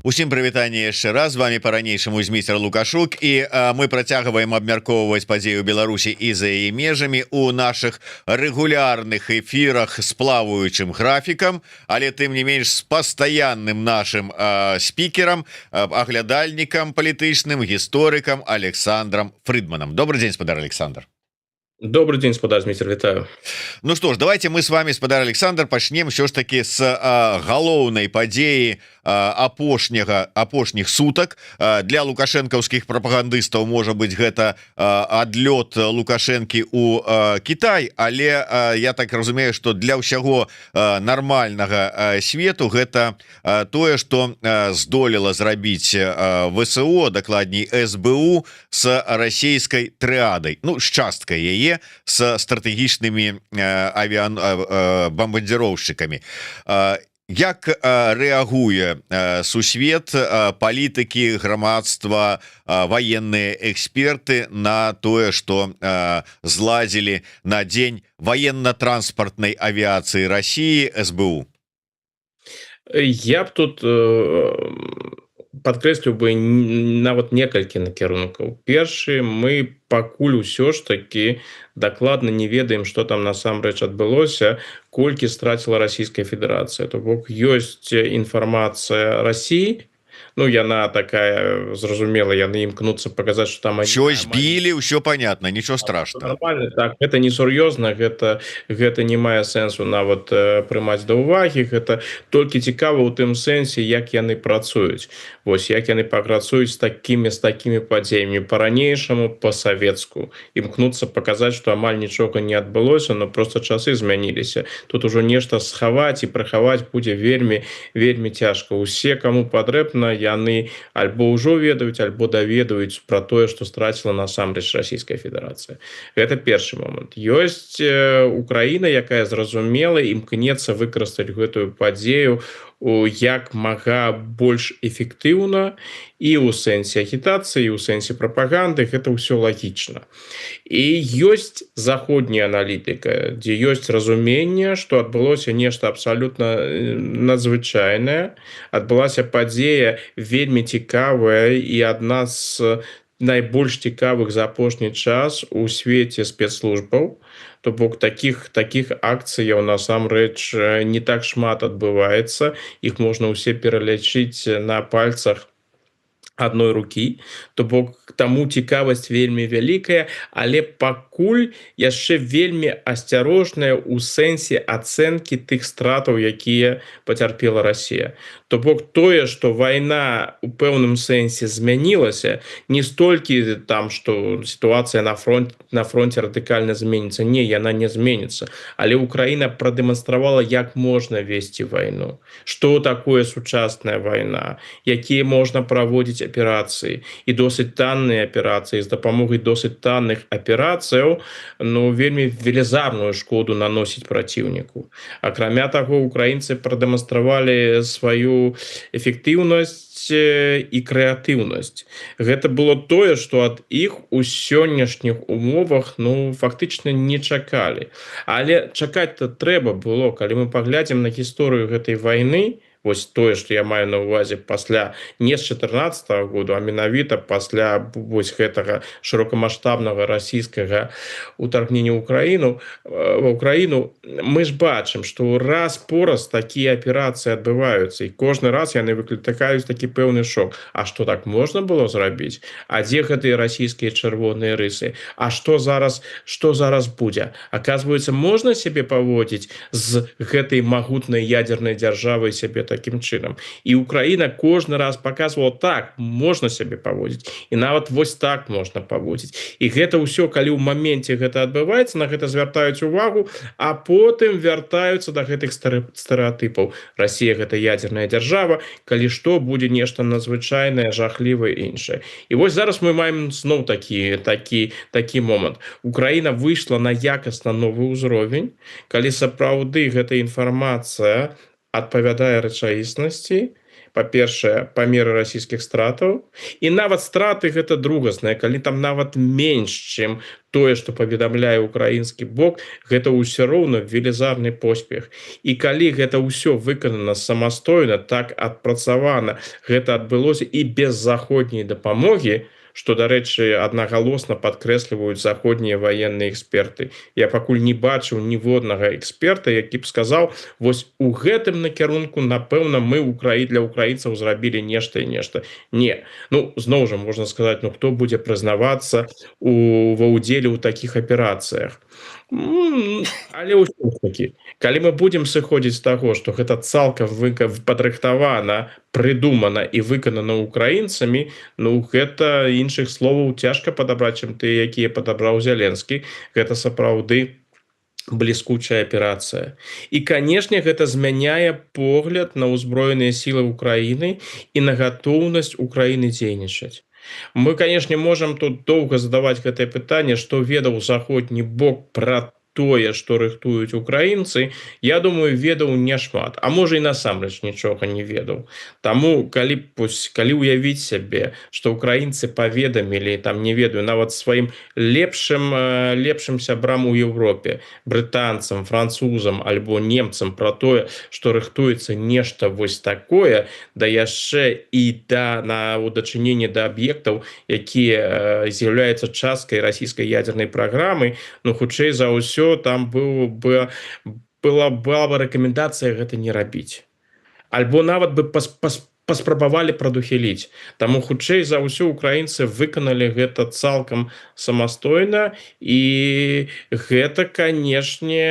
Усім прывітанне яшчэ раз, з вами по-ранейшаму змейстер Лукашук, і мы працягваем абмяркоўваць падзею Беларусі і за яе межамі у наших рэгулярных эфірах з плаваючым графікам, але тым не менш з пастаянным нашим спікерам, аглядальнікам палітычным, гісторыкам Александром Фридманом. Добрый день, спадар Александр. Добрый день, спадар Змейстер, вітаю. Ну что ж, давайте мы с вами, спадар Александр, пачнем ўсё ж таки с галоўнай падзеі апошніх сутак. Для лукашэнкаўскіх прапагандыстаў можа быць гэта адлёт Лукашэнкі у Кітай, але я так разумею, что для ўсяго нармальнага свету гэта тое, што здолела зрабіць ВСО, дакладней СБУ, с расійскай трыадай, ну, з часткай яе, с стратэгічнымі бомбардзіроўшчыкамі. Як рэагуе сусвет, палітыкі, грамадства, военные эксперты на тое, што зладзілі на дзень военно-транспортной авиации России СБУ? Я б тут падкрэсліў бы нават некалькі накірункаў. Першы, мы пакуль усё ж таки дакладна не ведаем, што там насамрэч адбылося, колькі страціла Расійская Федэрацыя. То бок ёсць інфармацыя Расіі, ну, яна такая, зразумела, яны імкнуцца паказаць, што там ўсё збілі, ўсё понятно, нічого страшного. Нормально, так, гэта не сур'ёзна, гэта не мае сэнсу нават прымаць да ўвагі, гэта толькі цікава ў тым сэнсе, як яны працуюць. Вось, як яны працуюць з такімі падзеямі па-ранейшаму, па-савецку. Імкнуцца паказаць, што амаль нічога не адбылося, но просто часы змяніліся. Тут ужо нешта схаваць і прыхаваць будзе вельмі цяжка. Усе, каму патрэбна, яны альбо ўжо ведаюць, альбо даведаюць пра тое, што страціла насамрэч Расійская Федэрацыя. Гэта першы момант. Ёсць Украіна, якая зразумела імкнецца выкарыстаць гэтую падзею як мага больш эфектыўна, і ў сэнсе агітацыі, і ў сэнсе прапаганды, гэта ўсё лагічна. І ёсць заходняя аналітыка, дзе ёсць разуменне, што адбылося нешта абсалютна надзвычайнае, адбылася падзея вельмі цікавая і адна з найбольш цікавых за апошні час у свеце спецслужбаў. То бок таких акцыяў насамрэч не так шмат адбываецца, іх можна ўсе пералічыць на пальцах адной рукі, то бок таму цікавасць вельмі вялікая, але пакуль яшчэ вельмі асцярожная ў сэнсе ацэнкі тых стратаў, якія пацярпела Расія. То бок тое, што вайна ў пэўным сэнсе змянілася, не столькі там, што сітуацыя на фронте радыкальна зменіцца. Не, яна не зменіцца. Але Украіна прадэманстравала, як можна весці вайну. Што такое сучасная вайна, якія можна праводзіць аперацыі. І досыць танныя аперацыі, з дапамогай досыць танных аперацыяў, ну, вельмі велізарную шкоду наносіць праціўніку. Акрамя таго, украінцы прадэманстравалі сваю эфектыўнасць і крэатыўнасць. Гэта было тое, што ад іх у сённяшніх умовах, ну, фактычна не чакалі. Але чакаць-то трэба было, калі мы паглядзім на гісторыю гэтай вайны, вось тое, што я маю на ўвазе пасля не з 14-го году, а менавіта пасля вось гэтага шырокамаштабнага расійскага ўтаргнення ў Украіну, мы ж бачым, што раз-пораз такія аперацыі адбываюцца, і кожны раз яны выклікаюць такі пэўны шок. А што так можна было зрабіць? А дзе гэтыя расійскія чырвоныя рысы? А што зараз будзе? Аказваецца, можна сябе паводзіць з гэтай магутнай ядзернай дзяржавай сябе таким чынам. І Украіна кожны раз паказвала, так, можна сябе паводзіць. І нават вось так можна паводзіць. І гэта ўсё, калі ў моменце гэта адбываецца, на гэта звяртаюць увагу, а потым вяртаюцца да гэтых стэрэатыпаў. Расія — гэта ядзерная дзяржава, калі што, будзе нешта надзвычайнае, жахлівае і іншае. І вось зараз мы маем зноў такі момант. Украіна выйшла на якасна новы ўзровень, калі сапраўды гэта інфармацыя адпавядае рэчаіснасці, па-першае, памеры расійскіх стратаў, і нават страты гэта другасныя, калі там нават менш, чым тое, што паведамляе украінскі бок, гэта ўсё роўна велізарны поспех. І калі гэта ўсё выканана самастойна, так адпрацавана, гэта адбылося і без заходняй дапамогі, што, дарэчы, аднагалосна падкрэсліваюць заходнія ваенныя эксперты. Я пакуль не бачыў ніводнага эксперта, які б сказаў, вось у гэтым накірунку, напэўна, мы для украінцаў зрабілі нешта і нешта. Не. Ну, зноў жа, можна сказаць, ну, хто будзе прызнавацца ва ўдзеле ў такіх аперацыях. Але ўсё ж такі, калі мы будзем сыходзіць з таго, што гэта цалкам падрыхтавана, прыдумана і выканана украінцамі, ну, гэта іншых словаў цяжка падабраць, чым тыя, якія падабраў Зеленскі. Гэта сапраўды бліскучая аперацыя. І, канешне, гэта змяняе погляд на ўзброеныя сілы Украіны і на гатоўнасць Украіны дзейнічаць. Мы, канешне, можам тут доўга задаваць гэтае пытанне, што ведаў заходні бок пра тое, што рыхтуюць украінцы. Я думаю, ведаў няшмат, а можа і насамрэч нічога не ведаў. Таму калі ўявіць сябе, што украінцы паведамілі, там, не ведаю, нават сваім лепшым сябрам у Еўропе, брытанцам, французам альбо немцам пра тое, што рыхтуецца нешта вось такое, да яшчэ і у дачыненні да аб'ектаў, якія з'яўляюцца часткай расійскай ядзернай праграмы, ну, хутчэй за ўсё, там была бы рэкамендацыя гэта не рабіць. Альбо нават бы паспрабавалі прадухіліць. Таму хутчэй за ўсё украінцы выканалі гэта цалкам самастойна, і гэта, канешне,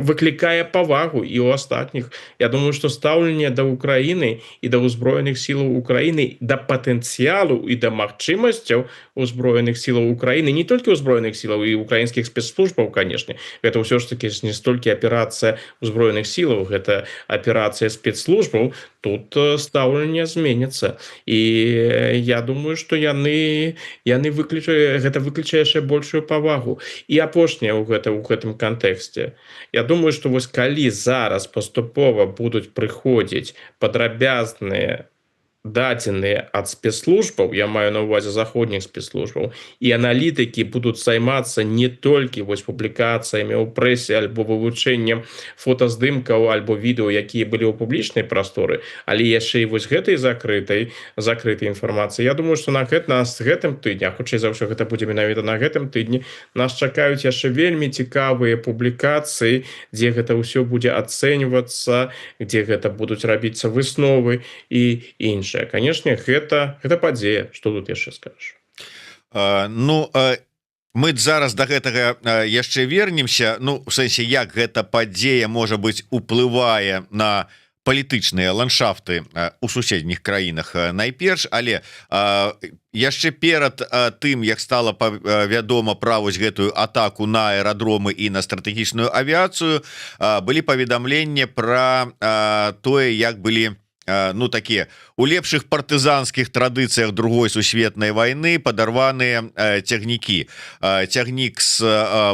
выклікае павагу і ў астатніх. Я думаю, што стаўленне да Украіны і да ўзброеных сілаў Украіны, да патэнцыялу і да магчымасцяў узброеных сілаў Украіны, не толькі ўзброеных сілаў і украінскіх спецслужбаў, канешне. Гэта ўсё ж такі не столькі аперацыя ўзброеных сілаў, гэта аперацыя спецслужбаў. Тут стаўленне зменіцца. І я думаю, што гэта выклічае яшчэ большую павагу. І апошняе ў гэтым кантэксце. Я думаю, што вось калі зараз паступова будуць прыходзіць падрабязныя дадзеныя ад спецслужбаў, я маю на ўвазе заходніх спецслужбаў, і аналітыкі будуць займацца не толькі вось публікацыямі ў прэсе альбо вывучэннем фотаздымкаў альбо відэо, якія былі ў публічнай прасторы, але яшчэ і вось гэтай закрытай інфармацыі. Я думаю, што нас гэтым тыдні, а хутчэй за ўсё гэта будзе менавіта на гэтым тыдні, нас чакаюць яшчэ вельмі цікавыя публікацыі, дзе гэта ўсё будзе ацэньвацца, дзе гэта будуць рабіцца высновы і іншае. Канешне, гэта падзея. Што тут яшчэ скажаш? Мы зараз да гэтага яшчэ вернемся. Ну, у сэнсе, як гэта падзея, можа быць, уплывае на палітычныя ландшафты у суседніх краінах найперш, але яшчэ перад тым, як стала вядома пра вось гэтую атаку на аэрадромы і на стратэгічную авіяцыю, былі паведамленні пра тое, як былі такія у лепшых партызанскіх традыцыях другой сусветнай вайны падарваныя цягнікі. Цягнік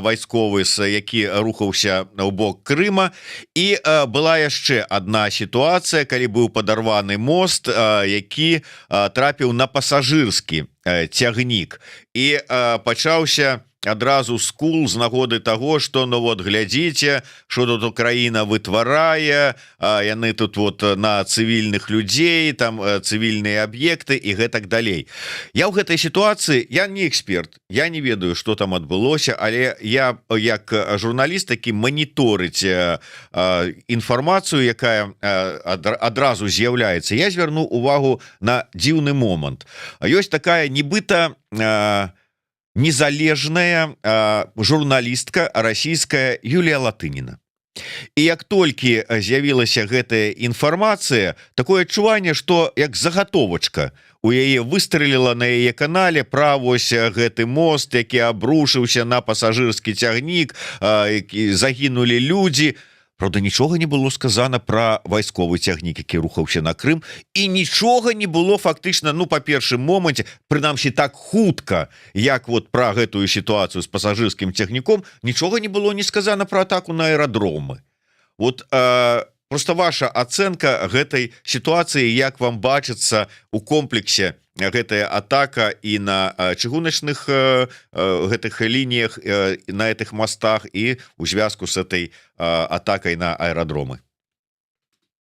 вайсковы, які рухаўся ў бок Крыма, і была яшчэ адна сітуацыя, калі быў падарваны мост, які трапіў на пасажырскі цягнік, і пачаўся адразу скул з нагоды таго, што глядзіце, што тут Украіна вытварае, яны тут на цывільных людзей, там цывільныя аб'екты і гэтак далей. Я ў гэтай сітуацыі, я не эксперт, я не ведаю, што там адбылося, але я як журналіст такі маніторыць інфармацыю, якая адразу з'яўляецца. Я звярну увагу на дзіўны момант. Ёсць такая нібыта незалежная журналістка расійская Юлія Латыніна. І як толькі з'явілася гэтая інфармацыя, такое адчуванне, што як загатовачка у яе выстреліла на яе канале пра вось гэты мост, які абрушыўся на пасажырскі цягнік, загінулі людзі. Правда, нічога не было сказана пра вайсковы цягнік, які рухаўся на Крым, і нічога не было фактычна, па першым моманце, прынамсі так хутка, як пра гэтую сітуацыю з пасажырскім цягніком, нічога не было не сказана пра атаку на аэрадромы. просто ваша ацэнка гэтай сітуацыі, як вам бачыцца у комплексе гэтая атака і на чыгуначных гэтых лініях, на гэтых мастах і у звязку с этой атакай на аэрадромы?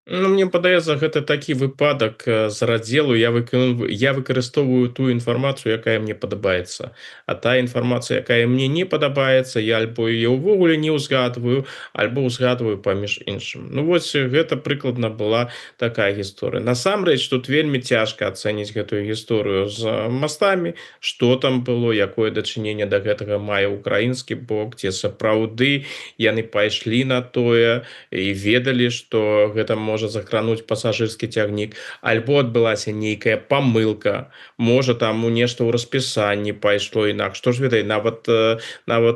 Ну, мне падаецца, гэта такі выпадак з раздзелу я выкарыстоўваю тую інфармацыю, якая мне падабаецца. А тая інфармацыя, якая мне не падабаецца, я альбо яе ўвогуле не ўзгадваю, альбо ўзгадваю паміж іншым. Ну вось гэта прыкладна была такая гісторыя. Насамрэч тут вельмі цяжка ацэніць гэтую гісторыю з мастамі, што там было, якое дачыненне да гэтага мае ўкраінскі бок, ці сапраўды яны пайшлі на тое і ведалі, што гэта можа закрануць пасажырскі цягнік, альбо адбылася нейкая памылка, можа там нешта ў распісанні пайшло інакш. Што ж ведай, нават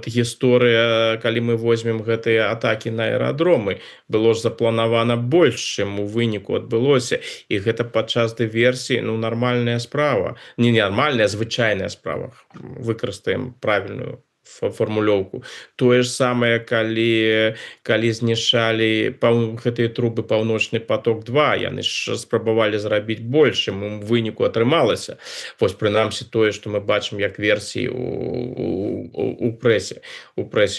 гісторыя, калі мы возьмем гэтыя атакі на аэрадромы, было ж запланавана больш, чым у выніку адбылося, і гэта падчас дыверсіі, ну, нармальная справа. Не нармальная, звычайная справа. Выкарыстаем правільную формулёўку. Тое ж самае, калі знішчалі гэтыя трубы паўночны поток-2, яны ж спрабавалі зрабіць больш, чым у выніку атрымалася. Вось прынамсі тое, што мы бачым як версіі у прэсе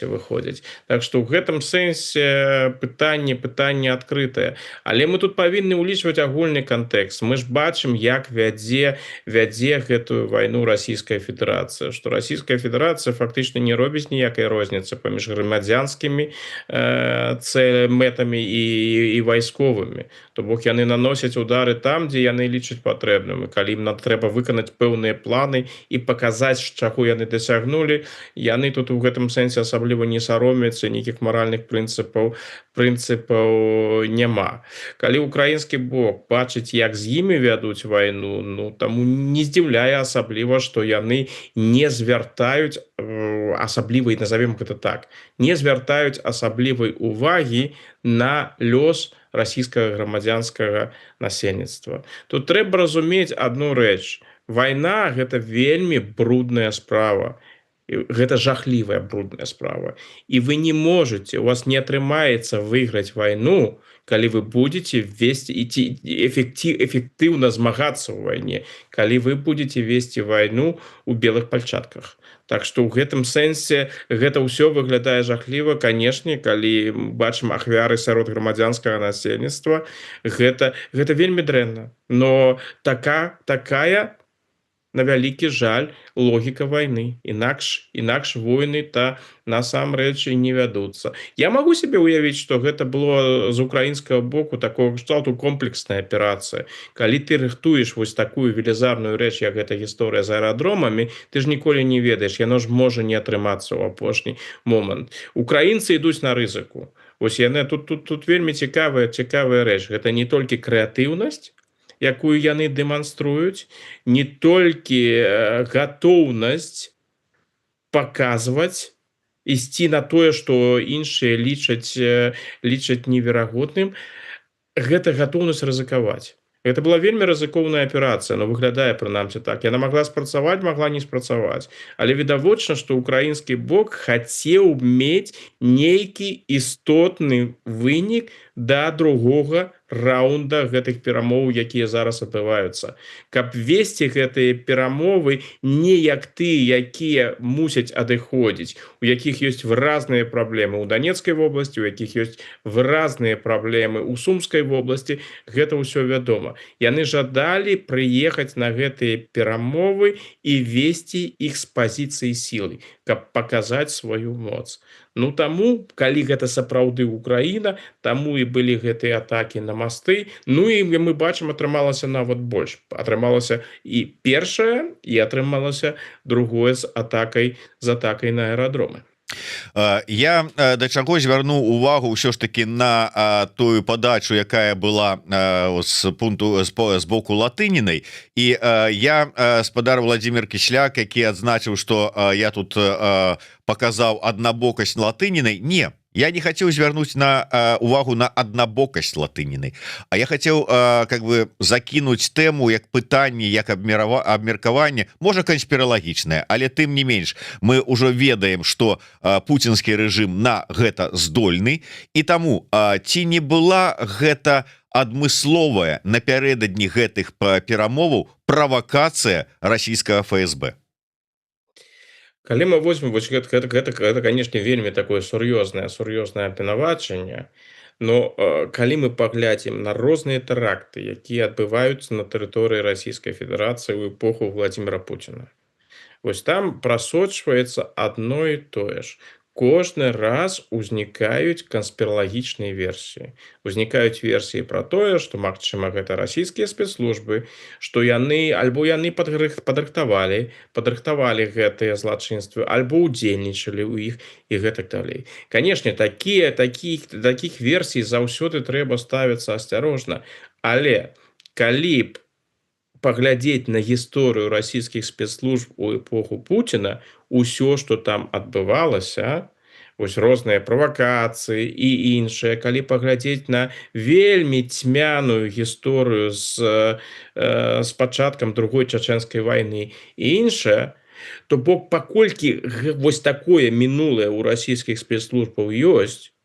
выходзяць. Так што ў гэтым сэнсе пытанне адкрытае. Але мы тут павінны ўлічваць агульны кантэкст. Мы ж бачым, як вядзе гэтую вайну Расійская Федэрацыя, што Расійская Федэрацыя фактычна не робіць ніякай розніцы паміж грамадзянскімі мэтамі і вайсковымі. То бок яны наносяць удары там, дзе яны лічаць патрэбным. Калі ім трэба выканаць пэўныя планы і паказаць, чаго яны дасягнулі, яны тут у гэтым сэнсе асабліва не саромяцца, нейкіх маральных прынцыпаў няма. Калі ўкраінскі бок бачыць, як з імі вядуць вайну, ну таму не здзіўляе асабліва, што яны не звяртаюць асаблівай, назовем гэта так, не звяртаюць асаблівай увагі на лёс расійскага грамадзянскага насельніцтва. Тут трэба разумець адну рэч. Вайна – гэта вельмі брудная справа. Гэта жахлівая брудная справа. І вы не можаце, у вас не атрымаецца выйграць вайну, калі вы будете весці эфектыўна змагацца ў вайне, калі вы будете весці вайну ў белых пальчатках. Так што ў гэтым сэнсе гэта ўсё выглядае жахліва. Канешне, калі бачым ахвяры сярод грамадзянскага насельніцтва, гэта вельмі дрэнна. Но такая, на вялікі жаль, логіка вайны. Інакш войны-то насамрэч і не вядуцца. Я магу сябе ўявіць, што гэта было з украінскага боку такого кшталту комплексная аперацыя. Калі ты рыхтуеш вось такую велізарную рэч, як гэта гісторыя з аэрадромамі, ты ж ніколі не ведаеш, яно ж можа не атрымацца ў апошні момант. Украінцы ідуць на рызыку. Вось яны тут вельмі цікавая рэч. Гэта не толькі крэатыўнасць, якую яны дэманструюць, не толькі гатоўнасць паказваць, ісці на тое, што іншыя лічаць неверагодным, гэта гатоўнасць рызыкаваць. Гэта была вельмі рызыкоўная аперацыя, но выглядае прынамсі так. Яна магла спрацаваць, магла не спрацаваць. Але відавочна, што ўкраінскі бок хацеў мець нейкі істотны вынік да другога раунда гэтых перамоў, якія зараз адбываюцца. Каб весці гэтыя перамовы не як тыя, якія мусяць адыходзіць, у якіх ёсць выразныя праблемы ў Донецкай вобласці, у якіх ёсць выразныя праблемы ў Сумскай вобласці, гэта ўсё вядома. Яны жадалі прыехаць на гэтыя перамовы і весці іх з пазіцыі сілы, каб паказаць сваю моц. Ну таму, калі гэта сапраўды Украіна, таму і былі гэтыя атакі на масты. Ну і мы бачым, атрымалася нават больш. Атрымалася і першае, і атрымалася другое з атакай на аэрадромы. Я да чаго звярну увагу ўсё ж таки на тую падачу, якая была з пункту з боку Латынінай, і я спадар Владимир Кісляк, які адзначыў, што я тут паказаў аднабокасць Латынінай. Не, я не хотел звярнуць на увагу на аднабокасць латыніны, а я хотел как бы закинуть тэму як пытанне, як абмеркаванне, можа канспіралагічнае, але тым не менш мы ўжо ведаем, что пуцінскі рэжым на гэта здольны, і таму ці не была гэта адмысловая напярэдадні гэтых перамоваў правакацыя расійскага ФСБ? Калі мы возьмем вось гэта канешне вельмі такое сур'ёзнае абвінавачанне. Но калі мы паглядзім на розныя тэракты, якія адбываюцца на тэрыторыі Расійскай Федэрацыі ў эпоху Владзіміра Пуціна, вось там прасочваецца адно і тое ж. Кожны раз узнікаюць канспіралагічныя версіі. Узнікаюць версіі пра тое, што, магчыма, гэта расійскія спецслужбы, што яны падрыхтавалі гэтыя злачынствы, альбо ўдзельнічалі ў іх і гэтак далей. Канешне, такіх версій заўсёды трэба ставіцца асцярожна, але калі б паглядзець на гісторыю расійскіх спецслужб у эпоху Пуціна, усё, што там адбывалася, вось розныя правакацыі і іншыя, калі паглядзець на вельмі цьмяную гісторыю з пачаткам другой чачэнскай вайны і іншае, то бок паколькі вось такое мінулае ў расійскіх спецслужбаў ёсць,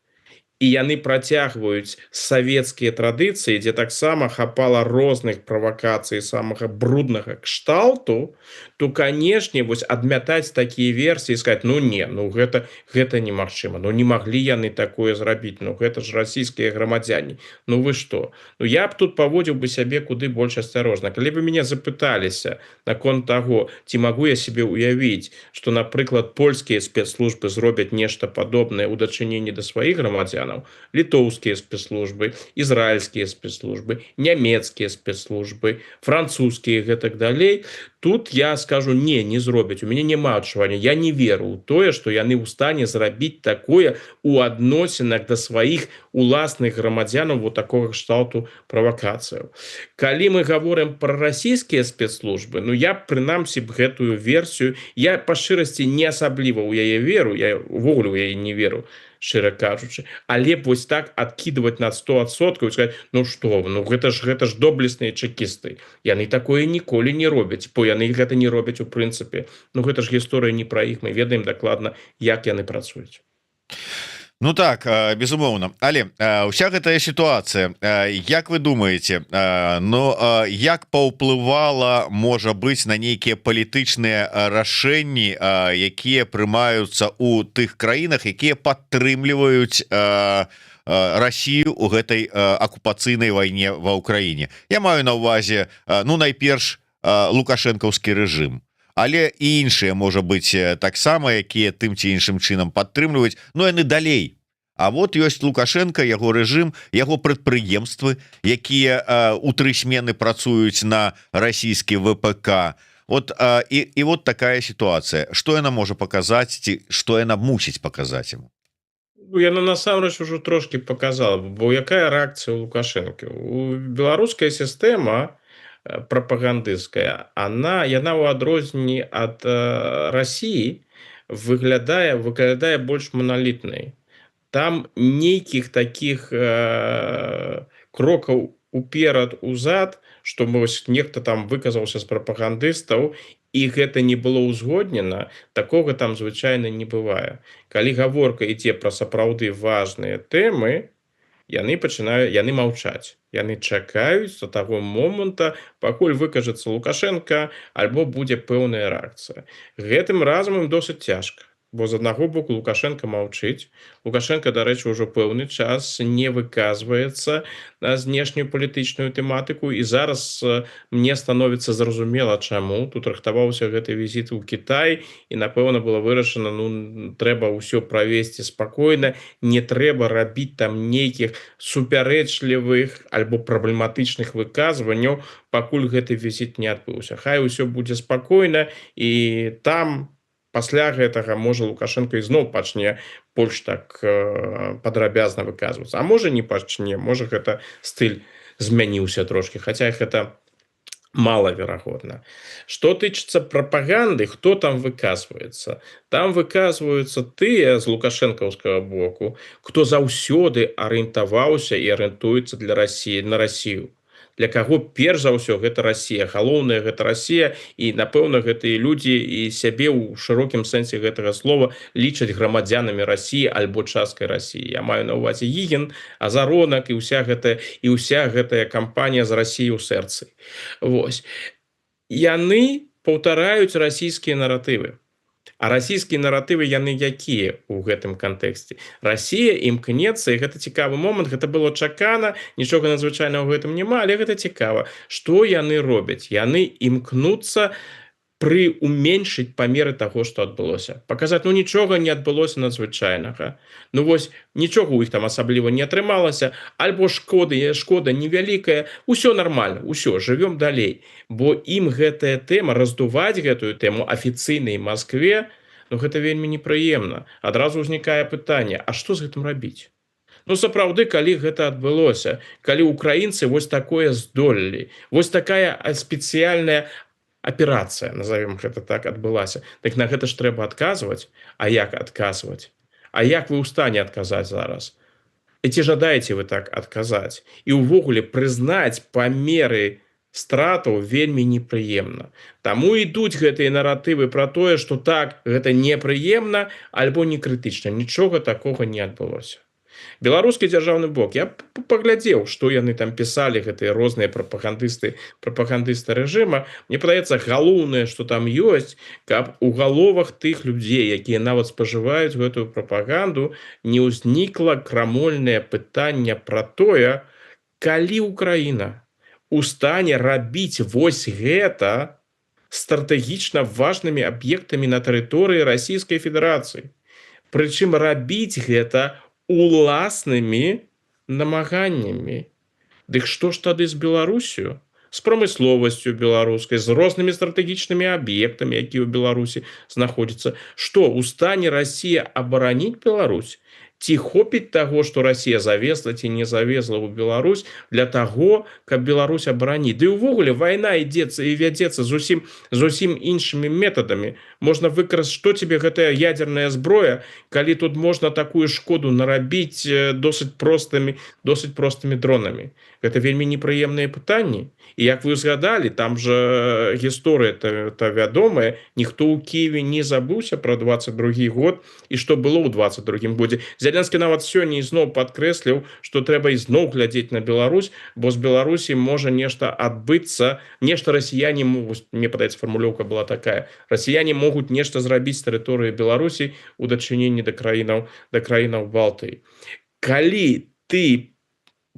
і яны працягваюць савецкія традыцыі, дзе таксама хапала розных правакацый самага бруднага кшталту, то, канешне, вось адмятаць такія версіі, сказаць, гэта немагчыма, не маглі яны такое зрабіць, гэта ж расійскія грамадзяне, вы што? Я б тут паводзіў бы сябе куды больш асцярожна. Калі бы мяне запыталіся наконт таго, ці магу я сябе ўявіць, што, напрыклад, польскія спецслужбы зробяць нешта падобнае ў дачыненні да сваіх грамадзянаў, літоўскія спецслужбы, ізраільскія спецслужбы, нямецкія спецслужбы, французскія і гэтак далей, тут я скажу, не зробяць. У мяне няма адчування. Я не веру ў тое, што яны ў стане зрабіць такое ў адносінах да сваіх уласных грамадзянаў вот такога кшталту правакацыяў. Калі мы гаворым пра расійскія спецслужбы, я прынамсі б гэтую версію, я па шчырасці не асабліва ў яе веру, я ўвогуле ў яе не веру, шчыра кажучы, але вось так адкідваць на 100% і сказаць, гэта ж доблесныя чэкісты. Яны такое ніколі не робяць, бо яны гэта не робяць у прынцыпе. Гэта ж гісторыя не пра іх, мы ведаем дакладна, як яны працуюць. Так, безумоўна, але ўся гэтая сітуацыя, як вы думаеце, як паўплывала, можа быць, на нейкія палітычныя рашэнні, якія прымаюцца ў тых краінах, якія падтрымліваюць Расію ў гэтай акупацыйнай вайне ва ўкраіне? Я маю на ўвазе, найперш лукашэнкаўскі рэжым, але і іншыя, можа быць, таксама, якія тым ці іншым чынам падтрымліваюць, яны далей. А вот ёсць Лукашенко, яго рэжым, яго прадпрыемствы, якія ў 3 смены працуюць на расійскі ВПК. І вот такая сітуацыя. Што яна можа паказаць, ці што яна мусіць паказаць яму? Яна насамрэч ужо трошкі паказала, бо якая рэакцыя ў Лукашэнкі? Беларуская сістэма прапагандысцкая, яна ў адрозненні ад Расіі выглядае больш маналітнай. Там нейкіх такіх крокаў уперад-узад, што нехта там выказаўся з прапагандыстаў, і гэта не было ўзгоднена, такога там звычайна не бывае. Калі гаворка ідзе пра сапраўды важныя тэмы, яны маўчаць. Яны чакаюць да таго моманта, пакуль выкажацца Лукашенко, альбо будзе пэўная рэакцыя. Гэтым разам ім досыць цяжка. Бо з аднаго боку Лукашенко маўчыць. Лукашенко, дарэчы, ўжо пэўны час не выказваецца на знешнюю палітычную тэматыку, і зараз мне становіцца зразумела, чаму. Тут рыхтаваўся гэты візіт у Кітай, і, напэўна, было вырашана, трэба ўсё правесці спакойна, не трэба рабіць там нейкіх супярэчлівых альбо праблематычных выказванняў, пакуль гэты візіт не адбыўся. Хай усё будзе спакойна, і там пасля гэтага, можа, Лукашенко ізноў пачне больш так падрабязна выказвацца. А можа, не пачне, можа, гэта стыль змяніўся трошкі. Хаця гэта малаверагодна. Што тычыцца прапаганды, хто там выказваецца? Там выказваюцца тыя з лукашэнкаўскага боку, хто заўсёды арыентаваўся і арыентуецца для Расіі на Расію. Для каго перш за ўсё гэта Расія, галоўнае гэта Расія, і напэўна гэтыя людзі і сябе ў шырокім сэнсе гэтага слова лічаць грамадзянамі Расіі альбо часткай Расіі. Я маю на ўвазе Гігін, Азаронак і ўся гэтая кампанія з Расіі ў сэрцы. Вось. Яны паўтараюць расійскія наратывы. А расійскія наратывы яны якія ў гэтым кантэксце? Расія імкнецца, і гэта цікавы момант, гэта было чакана, нічога надзвычайнага ў гэтым няма, але гэта цікава. Што яны робяць? Яны імкнуцца прыуменьшыць памеры таго, што адбылося. Паказаць, нічога не адбылося надзвычайнага. Вось, нічога ў іх там асабліва не атрымалася, альбо шкода невялікая, усё нармальна, усё, жывём далей. Бо ім гэтая тэма, раздуваць гэтую тэму афіцыйнай Маскве, гэта вельмі непрыемна. Адразу ўзнікае пытанне, а што з гэтым рабіць? Сапраўды, калі гэта адбылося, калі украінцы вось такое здолелі, вось такая спецыяльная аперацыя, назовем гэта так, адбылася. Так на гэта ж трэба адказваць. А як адказваць? А як вы ў стане адказаць зараз? І ці жадаеце вы так адказаць? І ўвогуле прызнаць памеры стратаў вельмі непрыемна. Таму ідуць гэтыя наратывы пра тое, што так, гэта непрыемна альбо не крытычна. Нічога такога не адбылося. Беларускі дзяржаўны бок, я паглядзеў, што яны там пісалі, гэтыя розныя прапагандысты рэжыма. Мне падаецца, галоўнае, што там ёсць, каб у галовах тых людзей, якія нават спажываюць гэтую прапаганду, не ўзнікла крамольнае пытанне пра тое, калі Украіна у стане рабіць вось гэта стратэгічна важнымі аб'ектамі на тэрыторыі Расійскай Федэрацыі. Прычым рабіць гэта уласнымі намаганнямі. Дык што ж тады з Беларусю? З прамысловасцю беларускай, з рознымі стратэгічнымі аб'ектамі, якія ў Беларусі знаходзяцца. Што, у стане Расія абараніць Беларусь? Ці хопіць таго, што Расія завезла ці не завезла ў Беларусь для таго, каб Беларусь абараніць? Ды ўвогуле вайна ідзецца і вядзецца зусім іншымі метадамі. Можна выкарыстаць, што тебе гэтая ядерная зброя, калі тут можна такую шкоду нарабіць досыць простымі дронамі. Гэта вельмі непрыемныя пытанні. І як вы згадалі, там жа гісторыя вядомая, ніхто ў Кіеве не забыўся пра 22 год і што было ў 22 годзе. Зеленскі нават сёння ізноў падкрэсліў, што трэба ізноў глядзець на Беларусь, бо з Беларусі можа нешта адбыцца, нешта расіяне могуць, мне падаецца, фармулёўка была такая, расіяне могуць нешта зрабіць з тэрыторыі Беларусі у дачыненні да краінаў Балтыі. Калі ты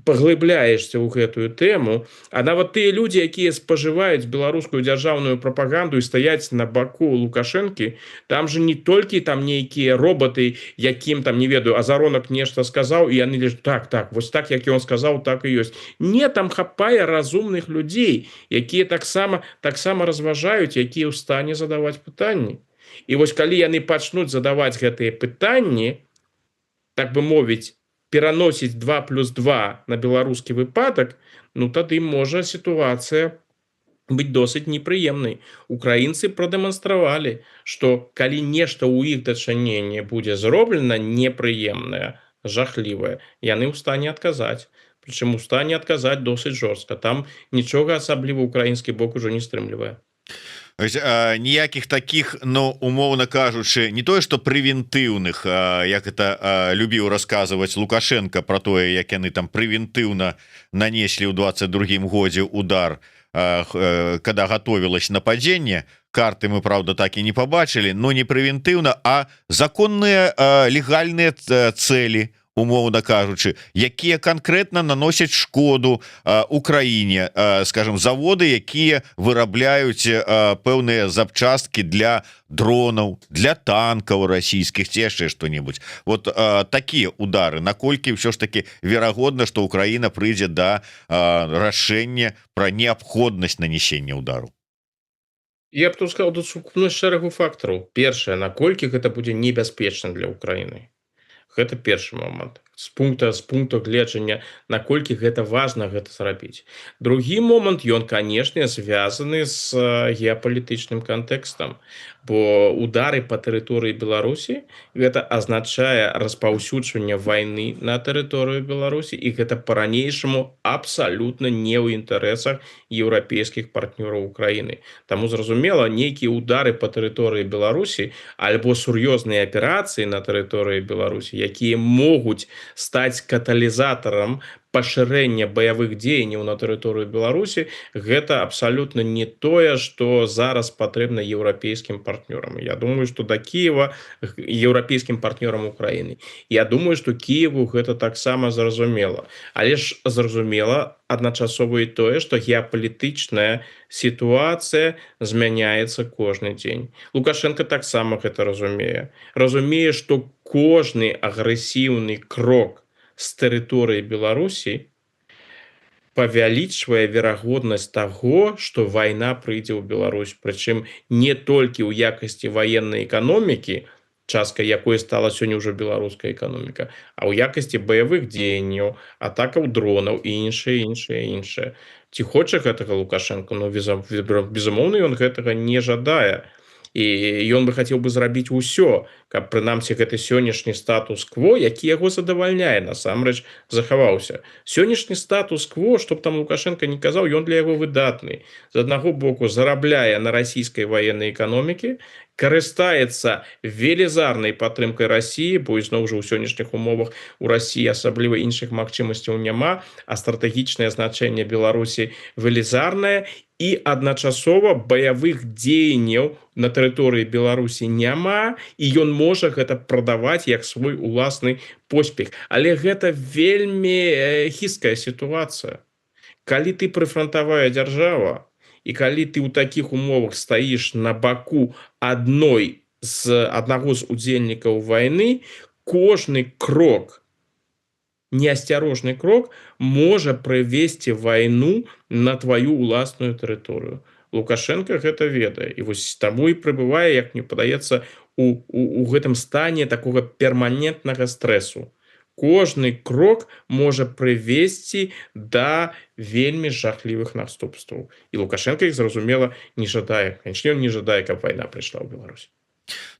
паглыбляешься ў гэтую тэму, а нават тыя людзі, якія спажываюць беларускую дзяржаўную прапаганду і стаяць на баку Лукашэнкі, там же не толькі там нейкія роботы, якім там, не ведаю, Азаронак нешта сказаў, і яны лишь так, вось так, як ён сказаў, так і ёсць. Не, там хапае разумных людзей, якія таксама разважаюць, якія ў стане задаваць пытанні. І вось калі яны пачнуць задаваць гэтыя пытанні, так бы мовіць, пераносіць 2+2 на беларускі выпадак, тады можа сітуацыя быць досыць непрыемнай. Украінцы прадэманстравалі, што калі нешта ў іх дачыненні будзе зроблена непрыемнае, жахлівае, яны ў стане адказаць. Прычым у стане адказаць досыць жорстка. Там нічога асабліва украінскі бок ужо не стрымлівае. Ніякіх таких, умоўна кажучы, не тое што прэвентыўных, як это любіў расказваць Лукашенко про тое, як яны там прэвентыўна нанеслі ў 22 годзе удар, когда готовілось нападзенне. Карты мы, правда, так і не побачылі, но не прэвентыўна, а законныя легальныя цэлі, умоўна кажучы, якія канкрэтна наносяць шкоду Украіне, скажем, заводы, якія вырабляюць пэўныя запчасткі для дронаў, для танкаў расійскіх, ці яшчэ што-небудзь. Вот такія удары, наколькі ўсё ж таки верагодна, што Украіна прыйдзе да рашэння пра неабходнасць нанесення удару? Я б тут сказаў, тут сукупнасць шэрагу фактараў. Першае, наколькі гэта будзе небяспечна для Украіны. Гэта першы момант. з пункту гледжання, наколькі гэта важна гэта зрабіць. Другі момант, ён, канешне, звязаны з геапалітычным кантэкстам, бо удары па тэрыторыі Беларусі гэта азначае распаўсюджванне вайны на тэрыторыю Беларусі, і гэта па-ранейшаму абсалютна не ў інтарэсах еўрапейскіх партнёраў Украіны. Таму зразумела, нейкія удары па тэрыторыі Беларусі альбо сур'ёзныя аперацыі на тэрыторыі Беларусі, якія могуць стаць каталізатарам пашырэння баявых дзеянняў на тэрыторыю Беларусі, гэта абсалютна не тое, што зараз патрэбна еўрапейскім партнёрам. Я думаю, што да Кіева, еўрапейскім партнёрам Украіны. Я думаю, што Кіеву гэта таксама зразумела. Але ж зразумела адначасова і тое, што геапалітычная сітуацыя змяняецца кожны дзень. Лукашенко таксама гэта разумее. Разумее, што кожны агрэсіўны крок з тэрыторыі Беларусі павялічвае верагоднасць таго, што вайна прыйдзе ў Беларусь, прычым не толькі ў якасці ваеннай эканомікі, часткай якой стала сёння ўжо беларуская эканоміка, а ў якасці баявых дзеянняў, атакаў дронаў і іншае. Ці хоча гэтага Лукашенко? Ну, безумоўна, ён гэтага не жадае. І ён бы хацеў бы зрабіць усё, каб прынамсі гэты сённяшні статус-кво, які яго задавальняе, насамрэч захаваўся. Сённяшні статус-кво, што б там Лукашенко не казаў, ён для яго выдатны. З аднаго боку зарабляе на расійскай ваеннай эканомікі, карыстаецца велізарнай падтрымкай Расіі, бо ізноў жа ў сённяшніх умовах у Расіі асабліва іншых магчымасцяў няма, а стратэгічнае значэнне Беларусі велізарнае, і адначасова баявых дзеянняў на тэрыторыі Беларусі няма, і ён можа гэта прадаваць як свой уласны поспех. Але гэта вельмі хісткая сітуацыя. Калі ты прыфрантавая дзяржава, і калі ты ў такіх умовах стаіш на баку аднаго з удзельнікаў вайны, кожны крок, неасцярожны крок можа прывесці вайну на тваю ўласную тэрыторыю. Лукашенко гэта ведае. І вось таму і прыбывае, як мне падаецца, у гэтым стане такога перманентнага стрэсу. Кожны крок можа прывесці да вельмі жахлівых наступстваў. І Лукашенко іх, зразумела, не жадае. Канечне, ён не жадае, каб вайна прыйшла ў Беларусь.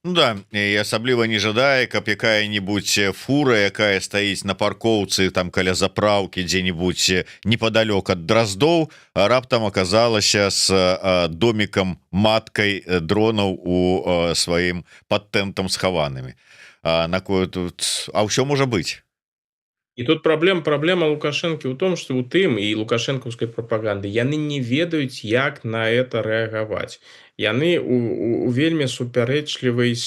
Ну да, і асабліва не жадае, каб якая-нибудь фура, якая стаіць на паркоўцы там каля заправкі дзе-нибудь непадалёк ад Дроздоў, раптам аказалася з домікам маткай дронаў у сваім пад тэнтам схаванымі. А ўсё можа быць. І тут праблема Лукашэнкі ў том, што ў тым і лукашэнкаўскай прапаганды яны не ведаюць, як на это рэагаваць. Яны у вельмі супярэчлівай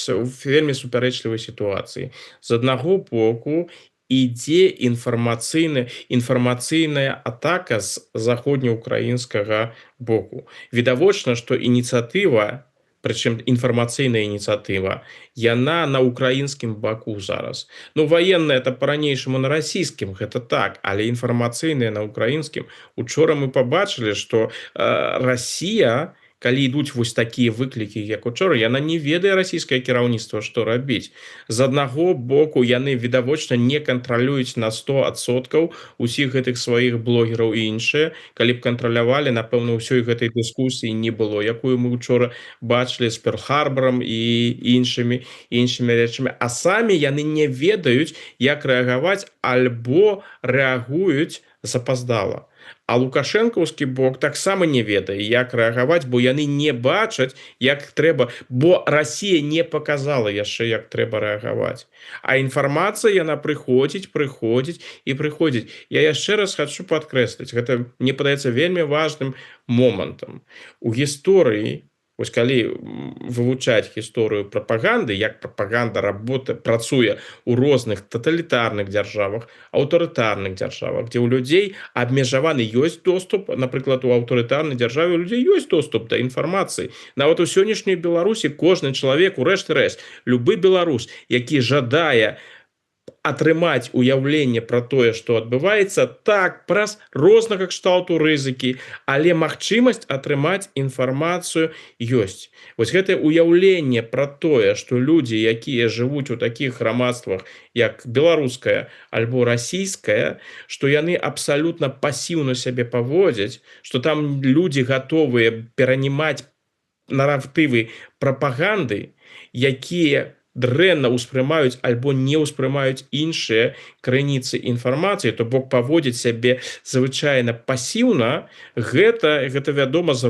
сітуацыі. З аднаго боку ідзе інфармацыйная атака з заходнеўкраінскага боку. Відавочна, што ініцыятыва, прычым інфармацыйная ініцыятыва, яна на украінскім баку зараз. Ну, ваенная это па-ранейшаму на расійскім, гэта так, але інфармацыйная на украінскім. Учора мы пабачылі, што Расія, калі ідуць вось такія выклікі, як учора, яна не ведае расійскае кіраўніцтва, што рабіць. З аднаго боку, яны відавочна не кантралююць на 100% усіх гэтых сваіх блогераў і іншыя. Калі б кантралявалі, напэўна, ўсёй гэтай дыскусіі не было, якую мы учора бачылі з Перл-Харбарам і іншымі рэчамі. А самі яны не ведаюць, як рэагаваць, альбо рэагуюць запаздала. А лукашэнкаўскі бок таксама не ведае, як рэагаваць, бо яны не бачаць, як трэба, бо Расія не паказала яшчэ, як трэба рэагаваць. А інфармацыя яна прыходзіць. Я яшчэ раз хачу падкрэсліць, гэта, мне падаецца, вельмі важным момантам. У гісторыі, вось калі вывучаць гісторыю прапаганды, як прапаганда працуе ў розных таталітарных дзяржавах, аўтарытарных дзяржавах, дзе ў людзей абмежаваны ёсць доступ, напрыклад, у аўтарытарнай дзяржаве у людзей ёсць доступ да інфармацыі. Нават у сённяшняй Беларусі кожны чалавек, у рэшце рэшт, любы беларус, які жадае атрымаць уяўленне пра тое, што адбываецца, так, праз рознага кшталту рызыкі, але магчымасць атрымаць інфармацыю ёсць. Вось гэтае уяўленне пра тое, што людзі, якія жывуць у такіх грамадствах, як беларускае альбо расійскае, што яны абсалютна пасіўна сябе паводзяць, што там людзі гатовыя перанімаць наратывы прапаганды, якія дрэнна ўспрымаюць альбо не ўспрымаюць іншыя крыніцы інфармацыі, то бок паводзіць сябе звычайна пасіўна, гэта вядома з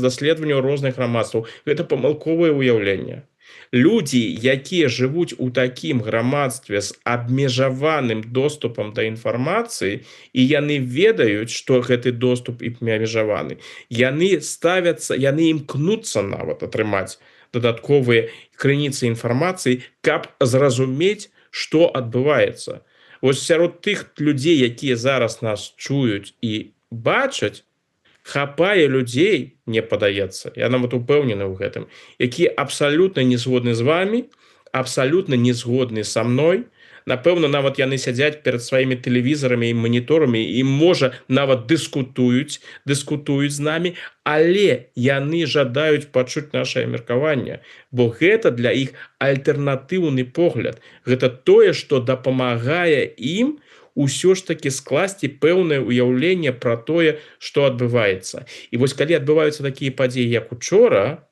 даследаванняў розных грамадстваў. Гэта памылковае ўяўленне. Людзі, якія жывуць у такім грамадстве з абмежаваным доступам да інфармацыі, і яны ведаюць, што гэты доступ абмежаваны, яны імкнуцца нават атрымаць дадатковыя крыніцы інфармацыі, каб зразумець, што адбываецца. Вось сярод тых людзей, якія зараз нас чуюць і бачаць, хапае людзей, мне падаецца, я нават упэўнены ў гэтым, якія абсалютна не згодны з вамі, абсалютна не згодны са мной. Напэўна, нават яны сядзяць перад сваімі тэлевізарамі і маніторамі і, можа, нават дыскутуюць з намі, але яны жадаюць пачуць нашае меркаванне, бо гэта для іх альтэрнатыўны погляд. Гэта тое, што дапамагае ім усё ж такі скласці пэўнае ўяўленне пра тое, што адбываецца. І вось калі адбываюцца такія падзеі, як учора,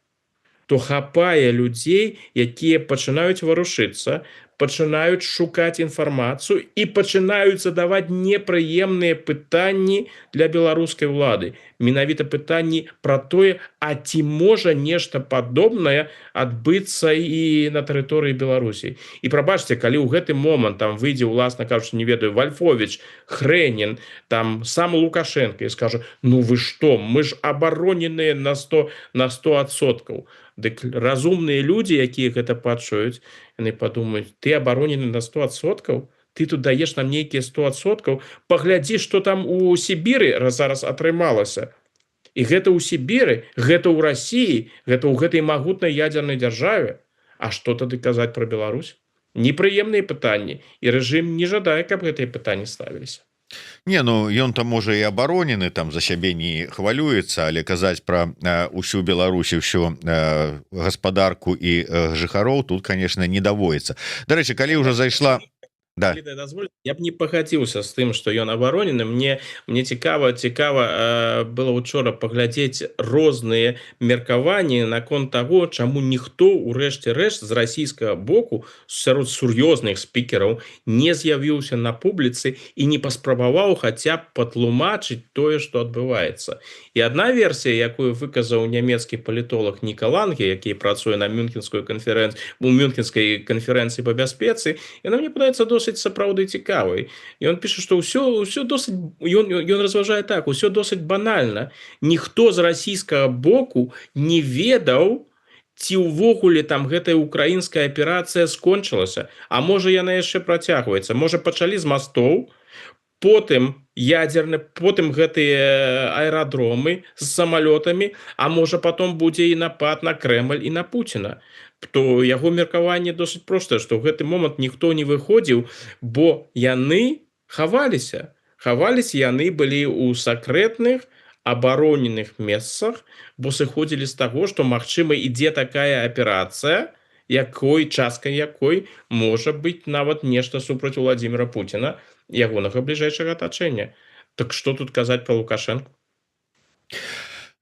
то хапае людзей, якія пачынаюць варушыцца, пачынаюць шукаць інфармацыю і пачынаюць задаваць непрыемныя пытанні для беларускай улады. Менавіта пытанні пра тое, а ці можа нешта падобнае адбыцца і на тэрыторыі Беларусі. І прабачце, калі ў гэты момант там выйдзе, уласна кажучы, не ведаю, Вольфович, Хрэнін, там сам Лукашенко і скажа: ну вы што, мы ж абароненыя на 100%. Дык разумныя людзі, якія гэта пачуюць, яны падумаюць: ты абаронены на 100%? Ты тут даеш нам нейкія 100%? Паглядзі, што там у Сібіры зараз атрымалася. І гэта ў Сібіры, гэта ў Расіі, гэта ў гэтай магутнай ядзернай дзяржаве. А што тады казаць пра Беларусь? Непрыемныя пытанні, і рэжым не жадае, каб гэтыя пытанні ставіліся. Не, ну ён там можа і абаронены, там за сябе не хвалюецца, але казаць пра усю Беларусі, всю гаспадарку і жыхароў тут, конечно, не даводіцца. Дарэчы, калі ўжо зайшла... Да. Я б не пагадзіўся з тым, што ён абаронены. Мне цікава было учора паглядзець розныя меркаванні наконт таго, чаму ніхто ў рэшце рэшт з расійскага боку сярод сур'ёзных спікераў не з'явіўся на публіцы і не паспрабаваў хаця б патлумачыць тое, што адбываецца. І адна версія, якую выказаў нямецкі палітолог Ніка Ланге, які працуе на Мюнхенскай канферэнцыі па бяспецы, яна мне падаецца досыць сапраўды цікавай. І ён піша, што ўсё досыць, ён разважае так: усё досыць банальна. Ніхто з расійскага боку не ведаў, ці ўвогуле там гэтая украінская аперацыя скончылася, а можа яна яшчэ працягваецца. Можа пачалі з мастоў, потым гэтыя аэрадромы з самалётамі, а можа потом будзе і напад на Крэмль і на Пуціна. То яго меркаванне досыць простае, што ў гэты момант ніхто не выходзіў, бо яны хаваліся. Хаваліся яны былі ў сакрэтных абароненых месцах, бо сыходзілі з таго, што, магчыма, ідзе такая аперацыя, часткай якой можа быць нават нешта супраць Владзіміра Пуціна, ягонага бліжэйшага атачэння. Так што тут казаць пра Лукашэнку?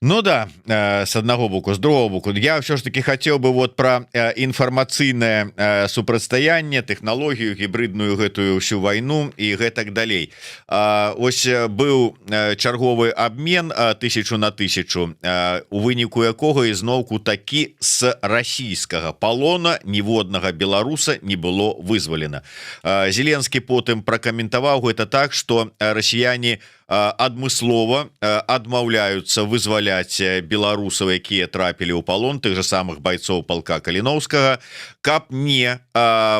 Ну да, с одного боку, с другого боку. Я все ж таки хотел бы вот про информационное супрацьстаянне, технологию, гибридную гэтую всю войну и гэтак далей. Ось был чарговый обмен 1000 на 1000, у выніку якога ізноўку такі с расійскага полона ніводнага беларуса не было вызвалена. Зеленскі потым пракаментаваў гэта так, что расіяне адмыслова адмаўляюцца вызваляць беларусаў, якія трапілі ў палон, тых же самых байцоў палка Каліноўскага, каб не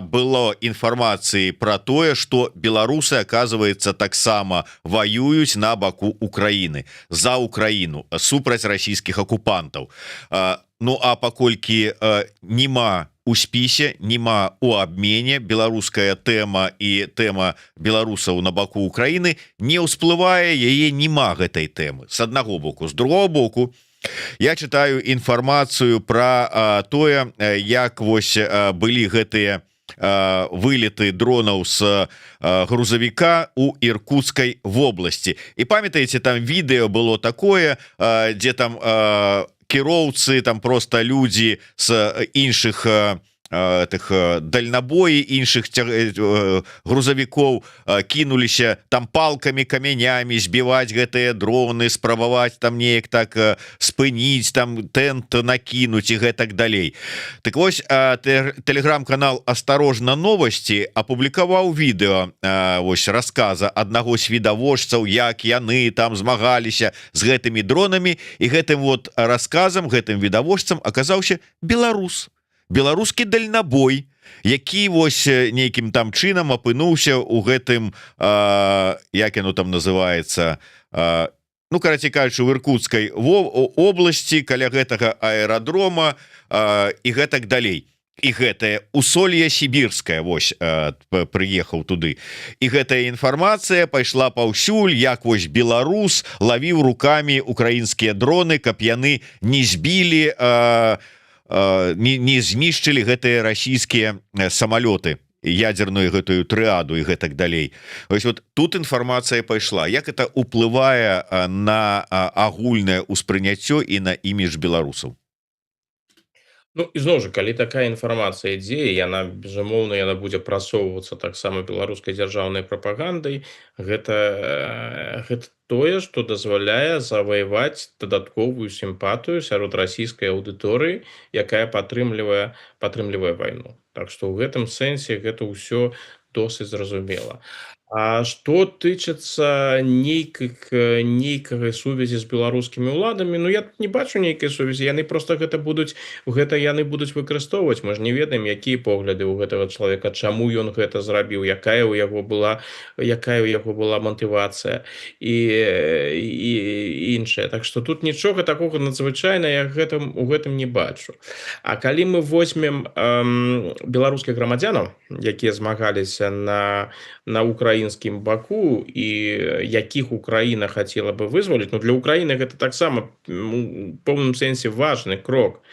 было інфармацыі пра тое, што беларусы, оказывается, таксама ваююць на баку Украіны, за Украіну, супраць расійскіх акупантаў. Ну а паколькі нема у спісе, нема у абмене, беларуская тэма і тэма беларусаў на баку Украіны не ўсплывае, яе нема гэтай тэмы с аднаго боку. З другого боку, я читаю інфармацыю про тое, як вось былі гэтыя вылеты дронаў с грузавіка у Иркутской вобласці. І памятаеце, там відэо было такое, дзе там кіроўцы, там просто людзі з іншых дальнабоі, іншых грузавікоў кінуліся там палкамі, камянямі збіваць гэтыя дроны, спрабаваць там неяк так спыніць, там тэнт накінуць і гэтак далей. Так вось, тэлеграм-канал «Осторожно, новости» апублікаваў відэо вось расказа аднаго з відавочцаў, як яны там змагаліся з гэтымі дронамі, і гэтым вот расказам, гэтым відавочцам аказаўся беларускі дальнабой, які вось нейкім там чынам апынуўся у гэтым, як яно там называецца, ну, карацей кажучы, в Иркутской области, каля гэтага аэрадрома і гэтак далей. І гэтае усолье сібірскае вось прыехаў туды. І гэтая інфармацыя пайшла паўсюль, як вось беларус лавіў рукамі украінскія дроны, каб яны не збілі, не знішчылі гэтыя расійскія самалёты, ядерную гэтую трыаду і гэтак далей. Ось вот тут інфармацыя пайшла. Як это ўплывае на агульнае ўспрыняццё і на імідж беларусаў? Ну, ізноў жа, калі такая інфармацыя ідзе, яна, безумоўна, яна будзе прасоўвацца таксама беларускай дзяржаўнай прапагандай, гэта тое, што дазваляе заваяваць дадатковую сімпатыю сярод расійскай аўдыторыі, якая падтрымлівае вайну. Так што ў гэтым сэнсе гэта ўсё досыць зразумела. А што тычыцца нейкай сувязі з беларускімі ўладамі, ну я тут не бачу нейкай сувязі, яны яны будуць выкарыстоўваць. Мы ж не ведаем, якія погляды ў гэтага чалавека, чаму ён гэта зрабіў, якая ў яго была матывацыя і іншае. Так што тут нічога такога надзвычайнага у гэтым не бачу. А калі мы возьмем беларускіх грамадзянаў, якія змагаліся на украінскім баку і якіх Украіна хацела бы вызваліць, ну для Украіны гэта таксама у пэўным сэнсе важны крок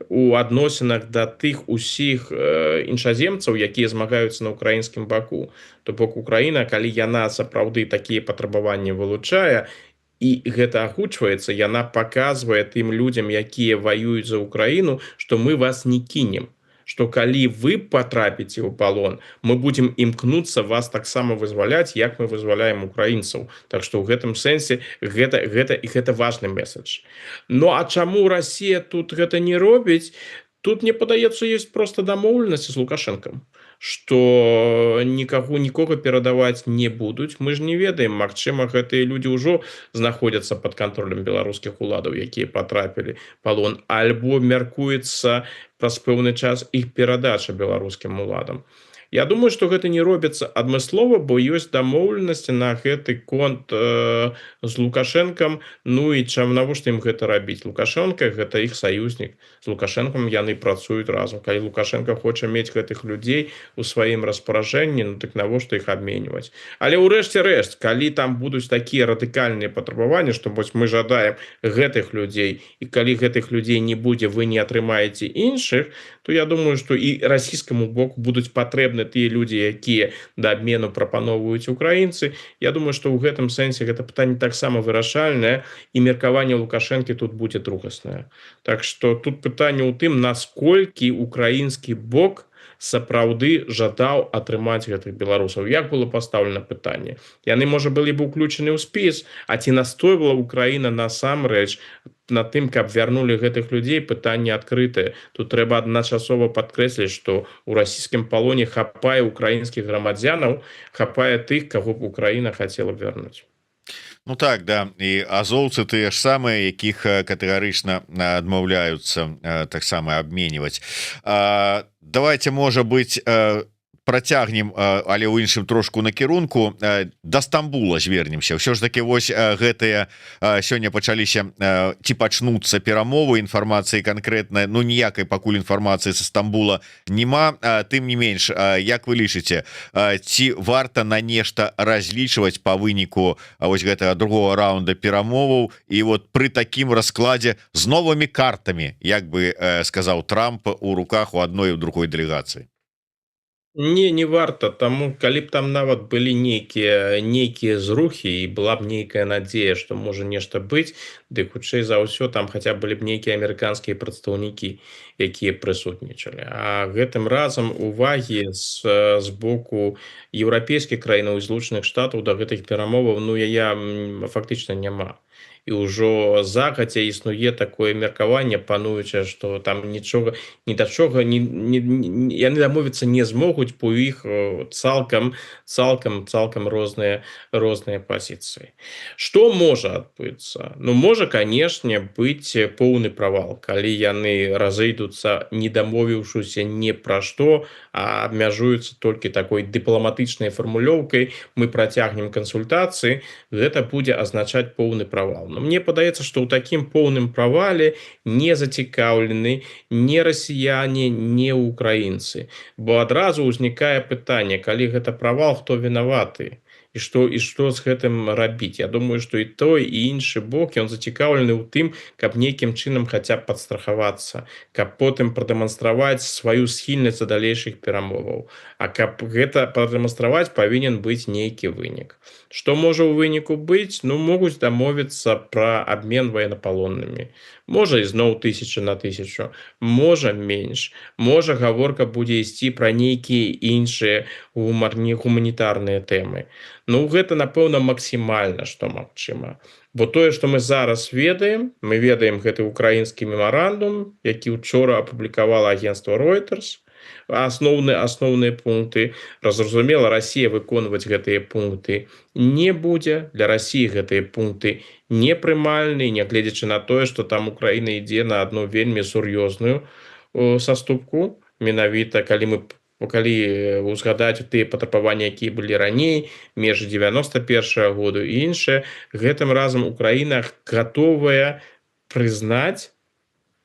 у адносінах да тых усіх іншаземцаў, якія змагаюцца на украінскім баку. То бок Украіна, калі яна сапраўды такія патрабаванні вылучае, і гэта агучваецца, яна паказвае тым людзям, якія ваююць за Украіну, што мы вас не кінем, што калі вы патрапіце ў палон, мы будзем імкнуцца вас таксама вызваляць, як мы вызваляем украінцаў. Так што ў гэтым сэнсе гэта важны месседж. Ну а чаму Расія тут гэта не робіць? Тут, мне падаецца, ёсць проста дамоўленасць з Лукашэнкам, што нікога перадаваць не будуць. Мы ж не ведаем, магчыма, гэтыя людзі ўжо знаходзяцца пад кантролем беларускіх уладаў, якія патрапілі палон, альбо мяркуецца праз пэўны час іх перадача беларускім уладам. Я думаю, што гэта не робіцца адмыслова, бо ёсць дамоўленасці на гэты конт з Лукашэнкам. Ну і навошта ім гэта рабіць? Лукашэнка гэта іх саюзнік. З Лукашэнкам яны працуюць разам. Калі Лукашэнка хоча мець гэтых людзей у сваім распаражэнні, ну так навошта іх абменьваць? Але ў рэшце рэшт, калі там будуць такія радыкальныя патрабаванні, што вось мы жадаем гэтых людзей, і калі гэтых людзей не будзе, вы не атрымаеце іншых, то я думаю, што і расійскаму боку будуць патрэбны тыя людзі, якія да абмену прапаноўваюць украінцы. Я думаю, што ў гэтым сэнсе гэта пытанне таксама вырашальнае, і меркаванне Лукашэнкі тут будзе другаснае. Так што тут пытанне ў тым, насколькі украінскі бок сапраўды жадаў атрымаць гэтых беларусаў. Як было пастаўлена пытанне? Яны, можа, былі б уключаны ў спіс, а ці настойвала Украіна насамрэч на тым, каб вярнулі гэтых людзей, пытанне адкрытае. Тут трэба адначасова падкрэсліць, што ў расійскім палоне хапае украінскіх грамадзянаў, хапае тых, каго б Украіна хацела б вярнуць. Ну так, да, і азоўцы тыя ж самыя, якіх катэгарычна адмаўляюцца таксама абменьваць. Давайте, можа быць, працягнем, але ў іншым трошку накірунку да Стамбула звернемся. Ўсё ж таки вось гэтыя сёння пачаліся ці пачнуцца перамовы, інфармацыі канкрэтна, ну ніякай пакуль інфармацыі са Стамбула няма. Тым не менш, як вы лічыце, ці варта на нешта разлічваць па выніку вось гэтага другого раунда перамоваў, і вот пры такім раскладзе з новымі картамі, як бы сказаў Трамп, у руках у адной і ў другой дэлегацыі? Не варта, таму калі б там нават былі нейкія зрухі і была б нейкая надзея, што можа нешта быць, ды хутчэй за ўсё там хаця б былі б нейкія амерыканскія прадстаўнікі, якія прысутнічалі. А гэтым разам увагі з боку еўрапейскіх краінаў і Злучаных Штатаў да гэтых перамоваў, ну яе фактычна няма. І ўжо загадзя існуе такое меркаванне пануючае, што там нічога ні да чога яны дамовіцца не змогуць, бо ў іх цалкам розныя пазіцыі. Што можа адбыцца? Ну можа, канешне, быць поўны правал, калі яны разыйдуцца, не дамовіўшыся ні пра што, а абмяжуюцца толькі такой дыпламатычнай фармулёўкай: мы працягнем кансультацыі, гэта будзе азначаць поўны правал. Но мне падаецца, што ў такім поўным правале не зацікаўлены ні расіяне, ні украінцы. Бо адразу ўзнікае пытанне: калі гэта правал, хто вінаваты? І што з гэтым рабіць? Я думаю, што і той, і іншы бок, ён зацікаўлены ў тым, каб нейкім чынам хаця б падстрахавацца, каб потым прадэманстраваць сваю схільнасць да далейшых перамоваў. А каб гэта прадэманстраваць, павінен быць нейкі вынік. Што можа ў выніку быць? Ну, могуць дамовіцца пра абмен военнапалоннымі. Можа, ізноў 1000 на 1000, можа менш. Можа, гаворка будзе ісці пра нейкія іншыя гуманітарныя тэмы. Ну, гэта, напэўна, максімальна, што магчыма. Бо тое, што мы зараз ведаем, мы ведаем гэты украінскі мемарандум, які учора апублікавала агенцтва Reuters, асноўныя пункты. Разумела, Расія выконваць гэтыя пункты не будзе. Для Расіі гэтыя пункты непрымальныя, нягледзячы на тое, што там Украіна ідзе на адну вельмі сур'ёзную саступку. Менавіта, калі узгадаць тыя патрабаванні, якія былі раней, межы 91-го году і іншае, гэтым разам Украіна гатовая прызнаць,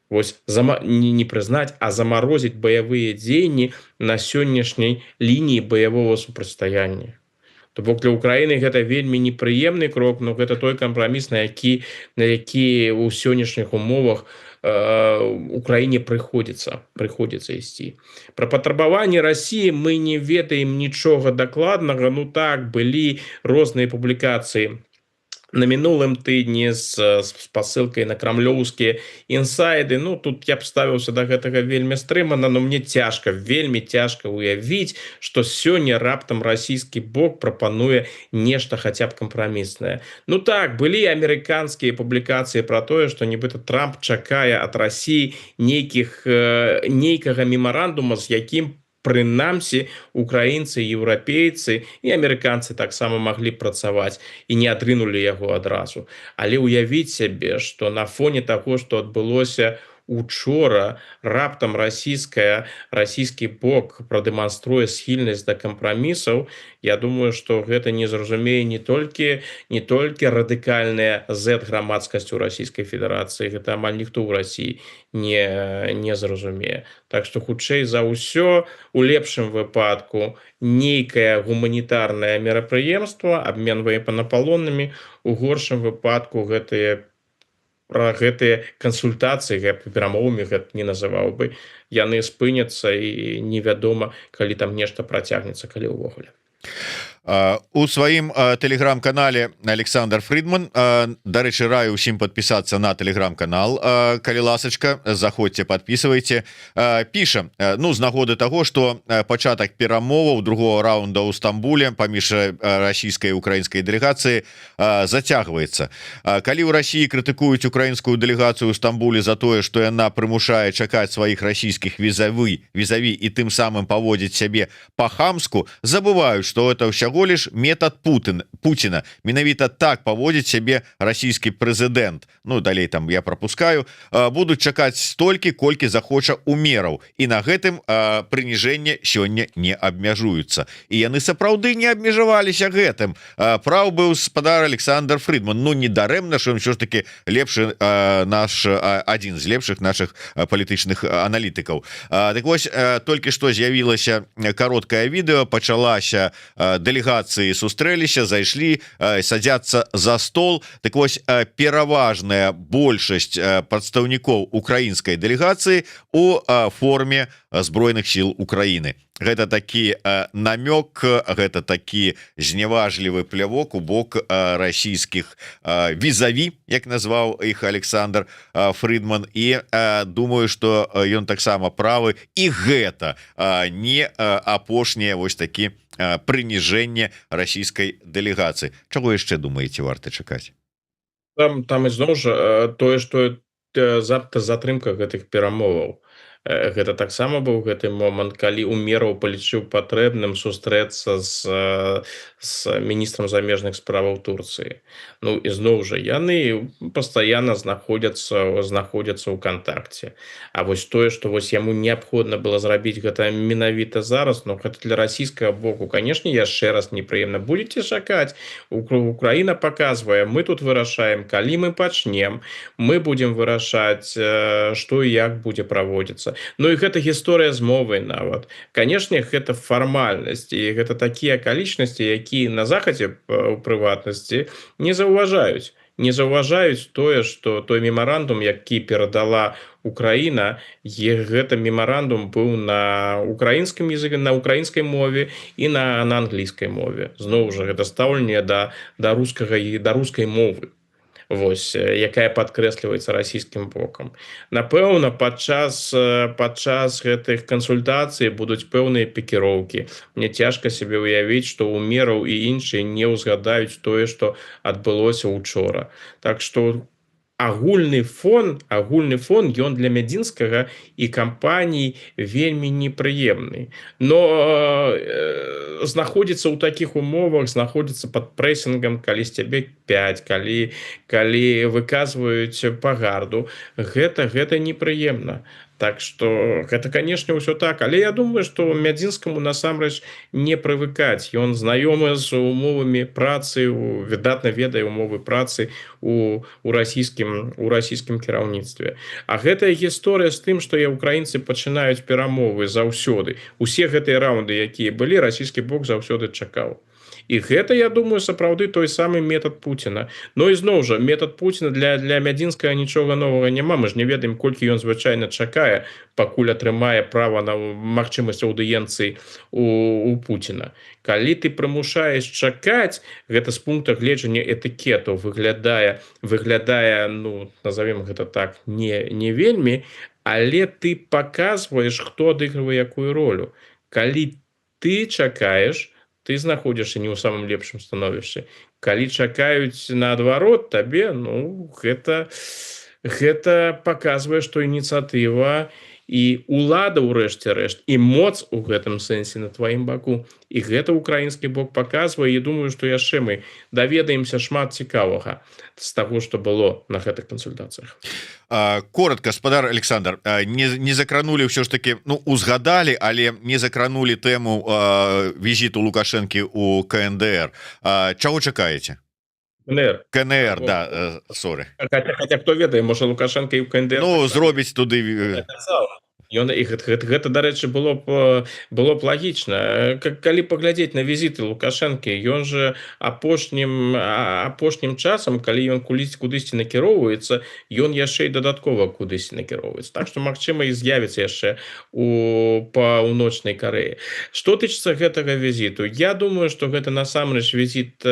не прызнаць, а замарозіць баявыя дзеянні на сённяшняй лініі баявога супрацьстаяння. То бок для Украіны гэта вельмі непрыемны крок, но гэта той кампраміс, на які ў сённяшніх умовах Украіне прыходзіцца ісці. Пра патрабаванні Расіі мы не ведаем нічога дакладнага. Ну так, былі розныя публікацыі на мінулым тыдні з спасылкай на крамлёўскія інсайды. Ну, тут я б ставіўся да гэтага вельмі стрымана, но мне вельмі цяжка уявіць, што сёння раптам расійскі бок прапануе нешта хаця б кампраміснае. Ну так, былі амерыканскія публікацыі пра тое, што нібыта Трамп чакае ад Расіі нейкага мемарандума, з якім прынамсі украінцы, еўрапейцы і амерыканцы таксама маглі працаваць і не адрынулі яго адразу. Але ўявіць сябе, што на фоне таго, што адбылося учора, раптам расійскі бок прадэманструе схільнасць да кампрамісаў. Я думаю, што гэта не зразумее не толькі радыкальная Z-грамадскасць у Расійскай Федэрацыі, гэта амаль ніхто ў Расіі не зразумее. Так што, хутчэй за ўсё, у лепшым выпадку нейкае гуманітарнае мерапрыемства, абмен военнапалоннымі, у горшым выпадку гэтыя кансультацыі, перамовамі гэта не называў бы, яны спыняцца і невядома, калі там нешта працягнецца, калі ўвогуле. У сваім тэлеграм-канале Александр Фридман, дарэчы, раю ўсім падпісацца на тэлеграм-канал, калі ласачка, заходзьце, падпісвайце, піша, ну, з нагоды таго, што пачатак перамоваў другого раунда ў Стамбуле паміж расійскай і украінскай дэлегацыі зацягваецца. Калі ў Расіі крытыкуюць украінскую дэлегацыю ў Стамбуле за тое, што яна прымушае чакаць сваіх расійскіх візаві і тым самым паводзіць сябе па-хамску, забываюць, што гэта ўсяго усяго лишь метод Путина менавіта так паводзіць сябе расійскі прэзідэнт. Ну далей там я пропускаю, будуць чакаць столькі колькі захоча умераў, і на гэтым прыніжэнне сёння не абмяжуюцца, і яны сапраўды не абмежаваліся гэтым. Праў быў спадар Александр Фридман. Ну недарэмна, що ён ўсё ж таки лепшы наш адзін з лепшых наших палітычных аналітыкаў. Так вось, толькі што з'явілася кароткае відэо, пачалася дэлегацыі, сустрэліся, зайшлі, садзяцца за стол. Так вось, пераважная большасць прадстаўнікоў украінскай дэлегацыі у форме збройных сіл Украіны. Гэта такі намёк, гэта такі зневажлівы плявок у бок расійскіх візаві, як назваў іх Александр Фридман, і думаю, што ён таксама правы, і гэта не апошняе вось такі прыніжэнне расійскай дэлегацыі. Чаго яшчэ думаеце варта чакаць? Там ізноў жа тое, што затрымка гэтых перамоваў. Гэта таксама быў гэты момант, калі Умераў палічыў патрэбным сустрэцца з міністрам замежных справаў Турцыі. Ну ізноў жа яны пастаянна знаходзяцца ў кантакце. А вось тое, што вось яму неабходна было зрабіць гэта менавіта зараз, ну гэта для расійскага боку, канешне, яшчэ раз непрыемна. Будзеце чакаць, Украіна паказвае, мы тут вырашаем, калі мы пачнем, мы будзем вырашаць, што і як будзе праводзіцца. Ну і гэта гісторыя з мовай нават. Канешне, гэта фармальнасць, і гэта такія акалічнасці, якія на захадзе у прыватнасці не заўважаюць. Не заўважаюць тое, што той мемарандум, які перадала Украіна, гэта мемарандум быў на украінскім языку, на украінскай мове і на англійскай мове. Зноў жа, гэта стаўленне да рускай мовы. Вось, якая падкрэсліваецца расійскім бокам. Напэўна, падчас гэтых кансультацый будуць пэўныя пікіроўкі. Мне цяжка сябе ўявіць, што Умераў і іншыя не ўзгадаюць тое, што адбылося учора. Так што агульны фон ён для Мядзінскага і кампаній вельмі непрыемны. Но знаходзіцца ў такіх умовах, знаходзіцца пад прэсінгам, калі з цябе 5, калі выказваюць пагарду, гэта непрыемна. Так што гэта, канешне, ўсё так, але я думаю, што Мядзінскаму насамрэч не прывыкаць. Ён знаёмы з умовамі працы, выдатна ведае умовы працы у расійскім кіраўніцтве. А гэтая гісторыя з тым, што украінцы пачынаюць перамовы заўсёды. Усе гэтыя раўнды, якія былі, расійскі бок заўсёды чакаў. І гэта, я думаю, сапраўды той самы метад Пуціна. Ну і зноў жа, метад Пуціна для Мядзінскага нічога новага няма. Мы ж не ведаем, колькі ён звычайна чакае, пакуль атрымае права на магчымасць аўдыенцыі у Пуціна. Калі ты прымушаеш чакаць, гэта з пункта гледжання этыкету выглядае, ну, назовем гэта так, не вельмі, але ты паказваеш, хто адыгрывае якую ролю. Калі ты чакаеш, ты знаходзішся не ў самым лепшым становішчы. Калі чакаюць наадварот табе, ну, гэта паказвае, што ініцыятыва і ўлада, ўрэшце рэшт, і моц у гэтым сэнсе на тваім баку. І гэта украінскі бок паказвае, і думаю, што яшчэ мы даведаемся шмат цікавага з таго, што было на гэтых кансультацыях. Коротко, спадар Александр, не закранули ўсё ж таки, ну, узгадали, але не закранули тэму візіту Лукашэнкі у КНДР. Чаго чакаеце? КНР, да, сорі. Хаця хто ведае, можа Лукашэнка і ў КНДР. Ну, зробіць туды... Гэта, дарэчы, было б лагічна. Калі паглядзець на візіты Лукашэнкі, ён жа апошнім часам, калі ён кудысьці накіроўваецца, ён яшчэ і дадаткова кудысьці накіроўваецца. Так што, магчыма, і з'явіцца яшчэ у Паўночнай Карэі. Што тычыцца гэтага візіту? Я думаю, што гэта насамрэч візіт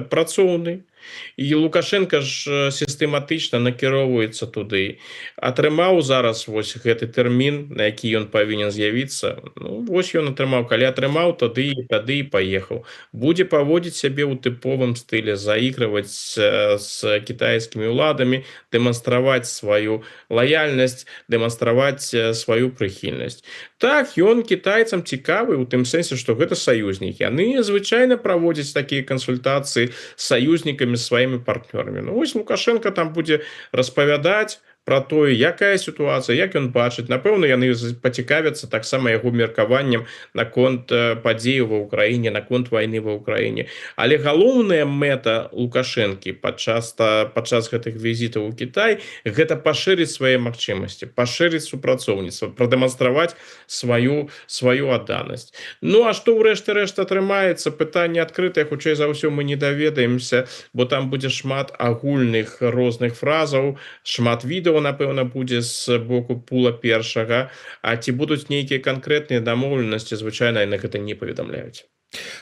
працоўны. І Лукашенко ж сістэматычна накіроўваецца туды. Атрымаў зараз вось гэты тэрмін, на які ён павінен з'явіцца. Ну, вось ён атрымаў, калі атрымаў, тады і паехаў. Будзе паводзіць сябе ў тыповым стылі, заігрываць з кітайскімі ўладамі, дэманстраваць сваю лаяльнасць, дэманстраваць сваю прыхільнасць. Так, ён кітайцам цікавы ў тым сэнсе, што гэта саюзнік. Яны звычайна праводзяць такія кансультацыі з саюзнікамі, з сваімі партнёрамі. Ну, вось Лукашенко там будзе распавядаць пра тое, якая сітуацыя, як ён бачыць. Напэўна, яны пацікавяцца таксама яго меркаваннем наконт падзеяў ва ўкраіне, наконт вайны ва ўкраіне. Але галоўная мэта Лукашэнкі падчас гэтых візітаў у Кітай гэта пашырыць свае магчымасці, пашырыць супрацоўніцтва, прадэманстраваць сваю адданасць. Ну а што ў рэшце атрымаецца, пытанне адкрытае, хутчэй за ўсё мы не даведаемся, бо там будзе шмат агульных розных фразаў, шмат відэо, напэўна, будзе з боку Пула першага, а ці будуць нейкія канкрэтныя дамоўленасці, звычайна яны гэта не паведамляюць.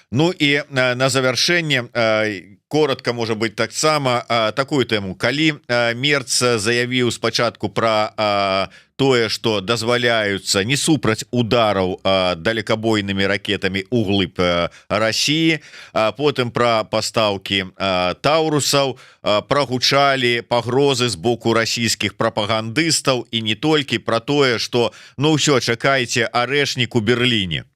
Ну і на завяршэнне коротко, можа быть, таксама такую тэму. Калі Мерц заявіў спачатку пра тое, што дазваляюцца не супраць удараў далекабойнымі ракетамі ўглыб Расіі, потым пра пастаўкі таурусаў, прагучалі пагрозы з боку расійскіх прапагандыстаў і не толькі пра тое, што ну ўсё, чакайце арэшнік у Берліне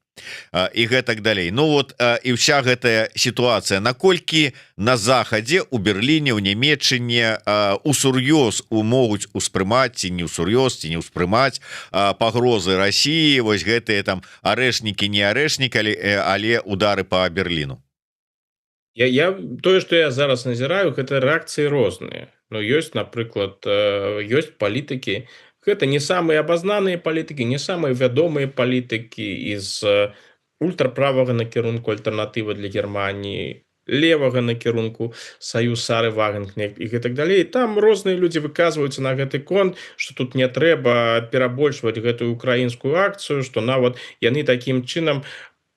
і гэтак далей. Ну вот і вся гэтая сітуацыя, наколькі на захадзе у Берліне, у Нямецчыне усур'ёз могуць успрымаць ці не усур'ёз, ці не ўспрымаць пагрозы Расіі, вось гэтыя там арэшнікі, не арэшнік, але удары по Берліну. Тое, што я зараз назіраю, гэта рэакцыі розныя. Ну, ёсць, напрыклад, ёсць палітыкі, гэта не самыя абазнаныя палітыкі, не самыя вядомыя палітыкі з ультраправага накірунку альтэрнатыва для Германіі, левага накірунку саюз Сары Вагенкнехт і гэтак далей. Там розныя людзі выказваюцца на гэты конт, што тут не трэба перабольшваць гэтую украінскую акцыю, што нават яны такім чынам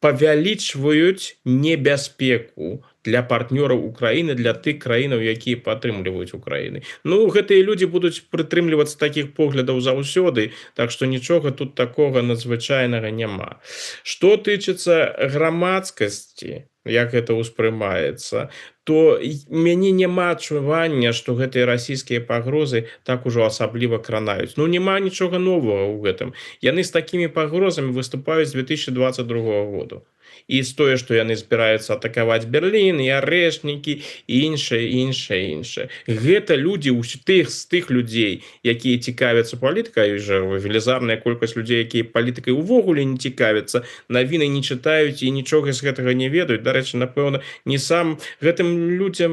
павялічваюць небяспеку для партнёраў Украіны, для тых краінаў, якія падтрымліваюць Украіны. Ну, гэтыя людзі будуць прытрымлівацца такіх поглядаў заўсёды, так што нічога тут такога надзвычайнага няма. Што тычыцца грамадскасці, як гэта ўспрымаецца, то мяне няма адчування, што гэтыя расійскія пагрозы так ужо асабліва кранаюць. Ну, няма нічога новага ў гэтым. Яны з такімі пагрозамі выступаюць з 2022 году. І з тое, што яны збіраюцца атакаваць Берлін, і арэшнікі, і іншае. Гэта людзі з тых людзей, якія цікавяцца палітыкай, жа велізарная колькасць людзей, якія палітыкай увогуле не цікавяцца, навіны не чытаюць і нічога з гэтага не ведаюць. Дарэчы, напэўна, не сам гэтым людзям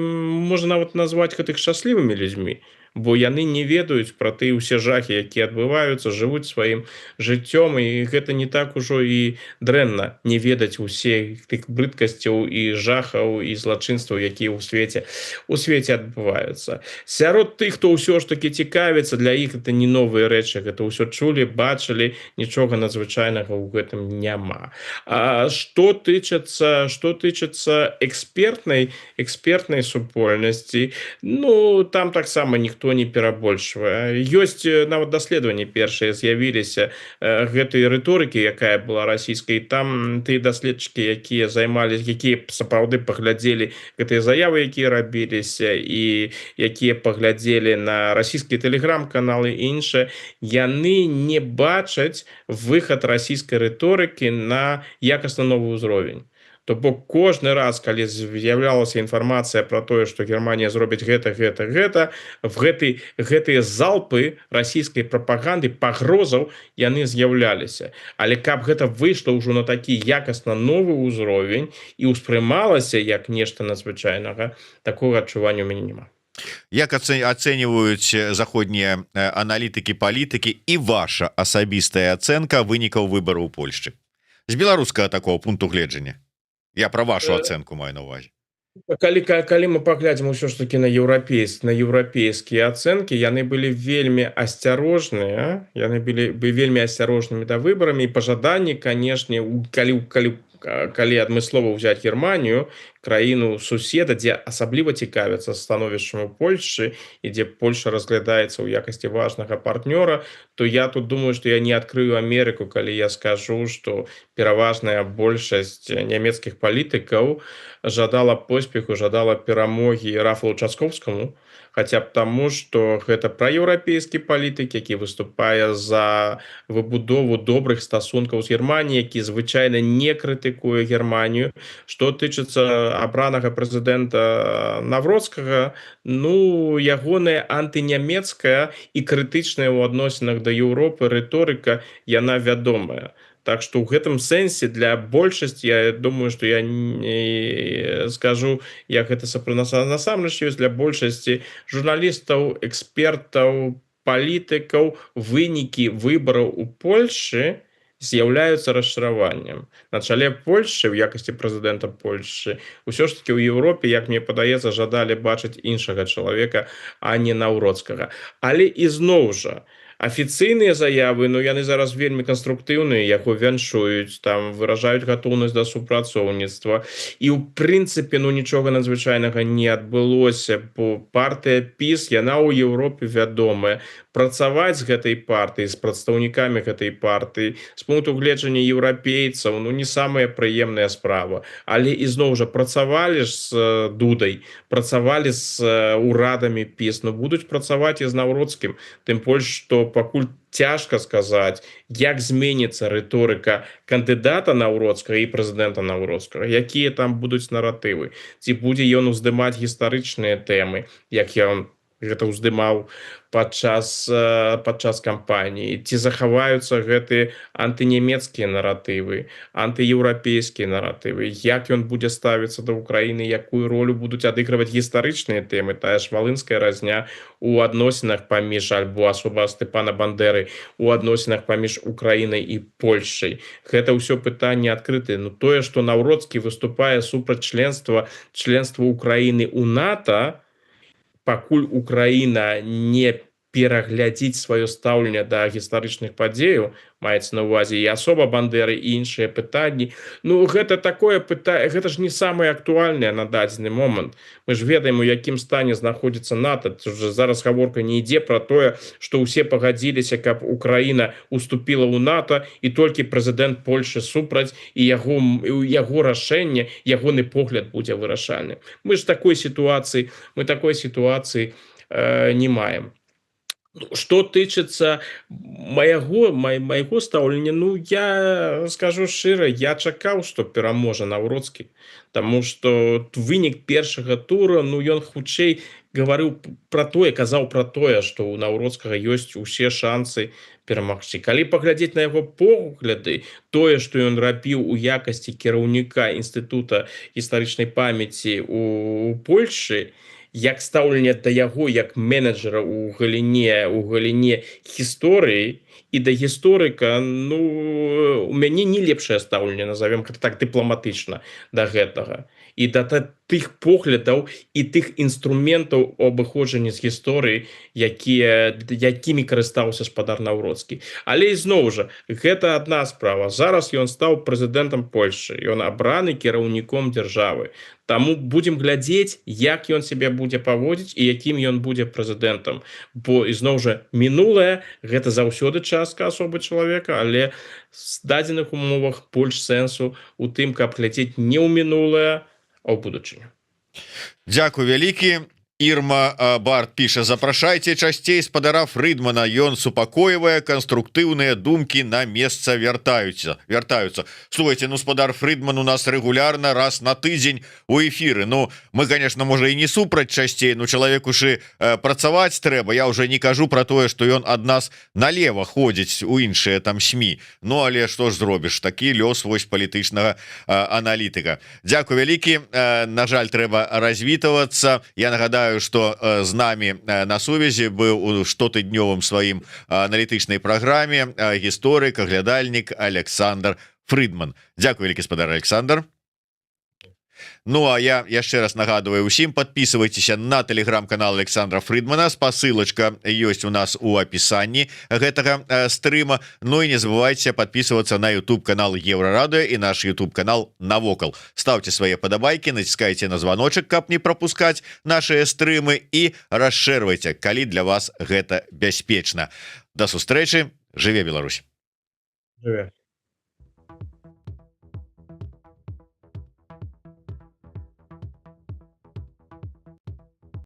можна нават назваць гэтых шчаслівымі людзьмі, бо яны не ведаюць пра тыя ўсе жахі, якія адбываюцца, жывуць сваім жыццём, і гэта не так ужо і дрэнна не ведаць усе тых брыдкасцяў і жахаў і злачынстваў, якія ў свеце адбываюцца. Сярод тых, хто ўсё ж такі цікавіцца, для іх гэта не новыя рэчы, гэта ўсё чулі, бачылі, нічога надзвычайнага ў гэтым няма. А што тычыцца экспертнай супольнасці, ну, там таксама ніхто не перабольшвае. Ёсць нават даследаванні першыя з'явіліся гэтай рыторыкі, якая была расійскай. Там тыя даследчыкі, якія сапраўды паглядзелі гэтыя заявы, якія рабіліся, і якія паглядзелі на расійскія тэлеграм-каналы і іншае, яны не бачаць выхад расійскай рыторыкі на якасна новы ўзровень. То бок кожны раз, калі з'яўлялася інфармацыя пра тое, што Германія зробіць гэта, гэтыя залпы расійскай прапаганды, пагрозаў, яны з'яўляліся. Але каб гэта выйшла ўжо на такі якасна новы ўзровень і ўспрымалася як нешта надзвычайнага, такога адчування ў мяне няма. Як ацэньваюць заходнія аналітыкі, палітыкі і ваша асабістая ацэнка вынікаў выбараў у Польшчы? З беларускага такого пункту гледжання. Я пра вашу ацэнку маю на ўвазе. Калі мы паглядзім усё ж такі на еўрапейскія ацэнкі, яны былі вельмі асцярожныя, яны былі вельмі асцярожнымі да выбарамі, і пажаданні, канешне, калі адмыслова ўзяць Германію, краіну суседа, дзе асабліва цікавяцца становішчам у Польшчы і дзе Польша разглядаецца ў якасці важнага партнёра, то я тут думаю, што я не адкрыю Амерыку, калі я скажу, што пераважная большасць нямецкіх палітыкаў жадала поспеху, жадала перамогі Рафалу Часкоўскаму, хаця б таму, што гэта праеўрапейскі палітык, які выступае за выбудову добрых стасункаў з Германіяй, які звычайна не крытыкуе Германію. Што тычыцца абранага прэзідэнта Навроцкага, ну ягоная антынямецкая і крытычная ў адносінах да Еўропы рыторыка, яна вядомая. Так што ў гэтым сэнсе для большасці, я думаю, што я не скажу, як гэта насамрэч ёсць, для большасці журналістаў, экспертаў, палітыкаў вынікі выбараў у Польшы з'яўляюцца расчараваннем. На чале Польшчы ў якасці прэзідэнта Польшчы ўсё ж такі ў Еўропе, як мне падаецца, жадалі бачыць іншага чалавека, а не Наўроцкага. Але ізноў жа, афіцыйныя заявы, ну яны зараз вельмі канструктыўныя, яго вянчуюць, там выражаюць гатоўнасць да супрацоўніцтва. І ў прынцыпе, ну нічога надзвычайнага не адбылося, бо партыя ПіС, яна ў Еўропе вядомая. Працаваць з гэтай партыяй, з прадстаўнікамі гэтай партыі, з пункту гледжання еўрапейцаў, ну не самая прыемная справа. Але ізноў жа працавалі ж з Дудай, працавалі з урадамі ПіС, ну будуць працаваць і з Наўроцкім, тым больш, што пакуль цяжка сказаць, як зменіцца рыторыка кандыдата Наўроцкага і прэзідэнта Наўроцкага, якія там будуць наратывы, ці будзе ён уздымаць гістарычныя тэмы, як ён гэта ўздымаў падчас кампаніі, ці захаваюцца гэтыя антынямецкія наратывы, антыеўрапейскія наратывы, як ён будзе ставіцца да Ўкраіны, якую ролю будуць адыгрываць гістарычныя тэмы, тая ж валынская разня у адносінах паміж альбо асоба Степана Бандеры у адносінах паміж Украінай і Польшчай. Гэта ўсё пытанні адкрытыя. Ну тое, што Наўроцкі выступае супраць членства Украіны ў НАТО, пакуль Украіна не пераглядзіць сваё стаўленне да гістарычных падзеяў, маецца на ўвазе і асоба Бандеры і іншыя пытанні. Ну гэта такое пытанне, гэта ж не самае актуальнае на дадзены момант. Мы ж ведаем, у якім стане знаходзіцца НАТО. Зараз гаворка не ідзе пра тое, што ўсе пагадзіліся, каб Украіна уступіла ў НАТО і толькі прэзідэнт Польшчы супраць, і яго рашэнне, ягоны погляд будзе вырашальным. Мы такой сітуацыі не маем. Што тычыцца майго стаўлення, ну я скажу шчыра, я чакаў, што пераможа Наўроцкі, таму што вынік першага тура, ну ён хутчэй казаў пра тое, што ў Наўроцкага ёсць усе шансы перамагчы. Калі паглядзець на яго погляды, тое, што ён рабіў у якасці кіраўніка Інстытута гістарычнай памяці у Польшчы, як стаўленне да яго як менеджера ў галіне гісторыі і да гісторыка, ну у мяне не лепшае стаўленне, назовем гэта так дыпламатычна, да гэтага. І да тых поглядаў і тых інструментаў абыходжання з гісторыі, якімі карыстаўся спадар Наўроцкі. Але ізноў жа, гэта адна справа. Зараз ён стаў прэзідэнтам Польшчы, ён абраны кіраўніком дзяржавы. Таму будзем глядзець, як ён сябе будзе паводзіць і якім ён будзе прэзідэнтам. Бо ізноў жа мінулае гэта заўсёды частка асобы чалавека, але з дадзеных умовах больш сэнсу у тым, каб глядзець не ў мінулае, а ў будучыню. Дзякуй вялікі. Ірма Барт піша: запрашайце часцей спадара Фрыдмана, ён супакойвае, канструктыўныя думкі на месца вяртаюцца. Слухайте, ну спадар Фрыдман у нас регулярна раз на тыдзень у эфіры. Ну мы, конечно, можа і не супраць часцей, но чалавеку ж працаваць трэба. Я уже не кажу про тое, што ён ад нас налево ходзіць у іншыя там СМІ. Ну але што ж зробіш, такі лёс вось палітычнага аналітыка. Дзякуй вялікі. На жаль, трэба развітвацца. Я нагадаю, что з нами на сувязі быў у штотыднёвым сваім аналітычнай праграме гісторык, аглядальнік Александр Фрыдман. Дзякуй вялікі, спадар Александр. Ну а я яшчэ раз нагадываю усім, подписывайтеся на телеграм-канал Александра Фридмана, спасылочка ёсць у нас у опісанні гэтага стрыма. Ну і не забывайте подписываться на YouTube канал Еврорадио і наш YouTube канал Навокал. Ставьте свае падабайкі, націскайте на звоночек, каб не пропускать наши стрымы, і расширвайте, калі для вас гэта бяспечна. До сустрэчы, жыве Беларусь. Жыве.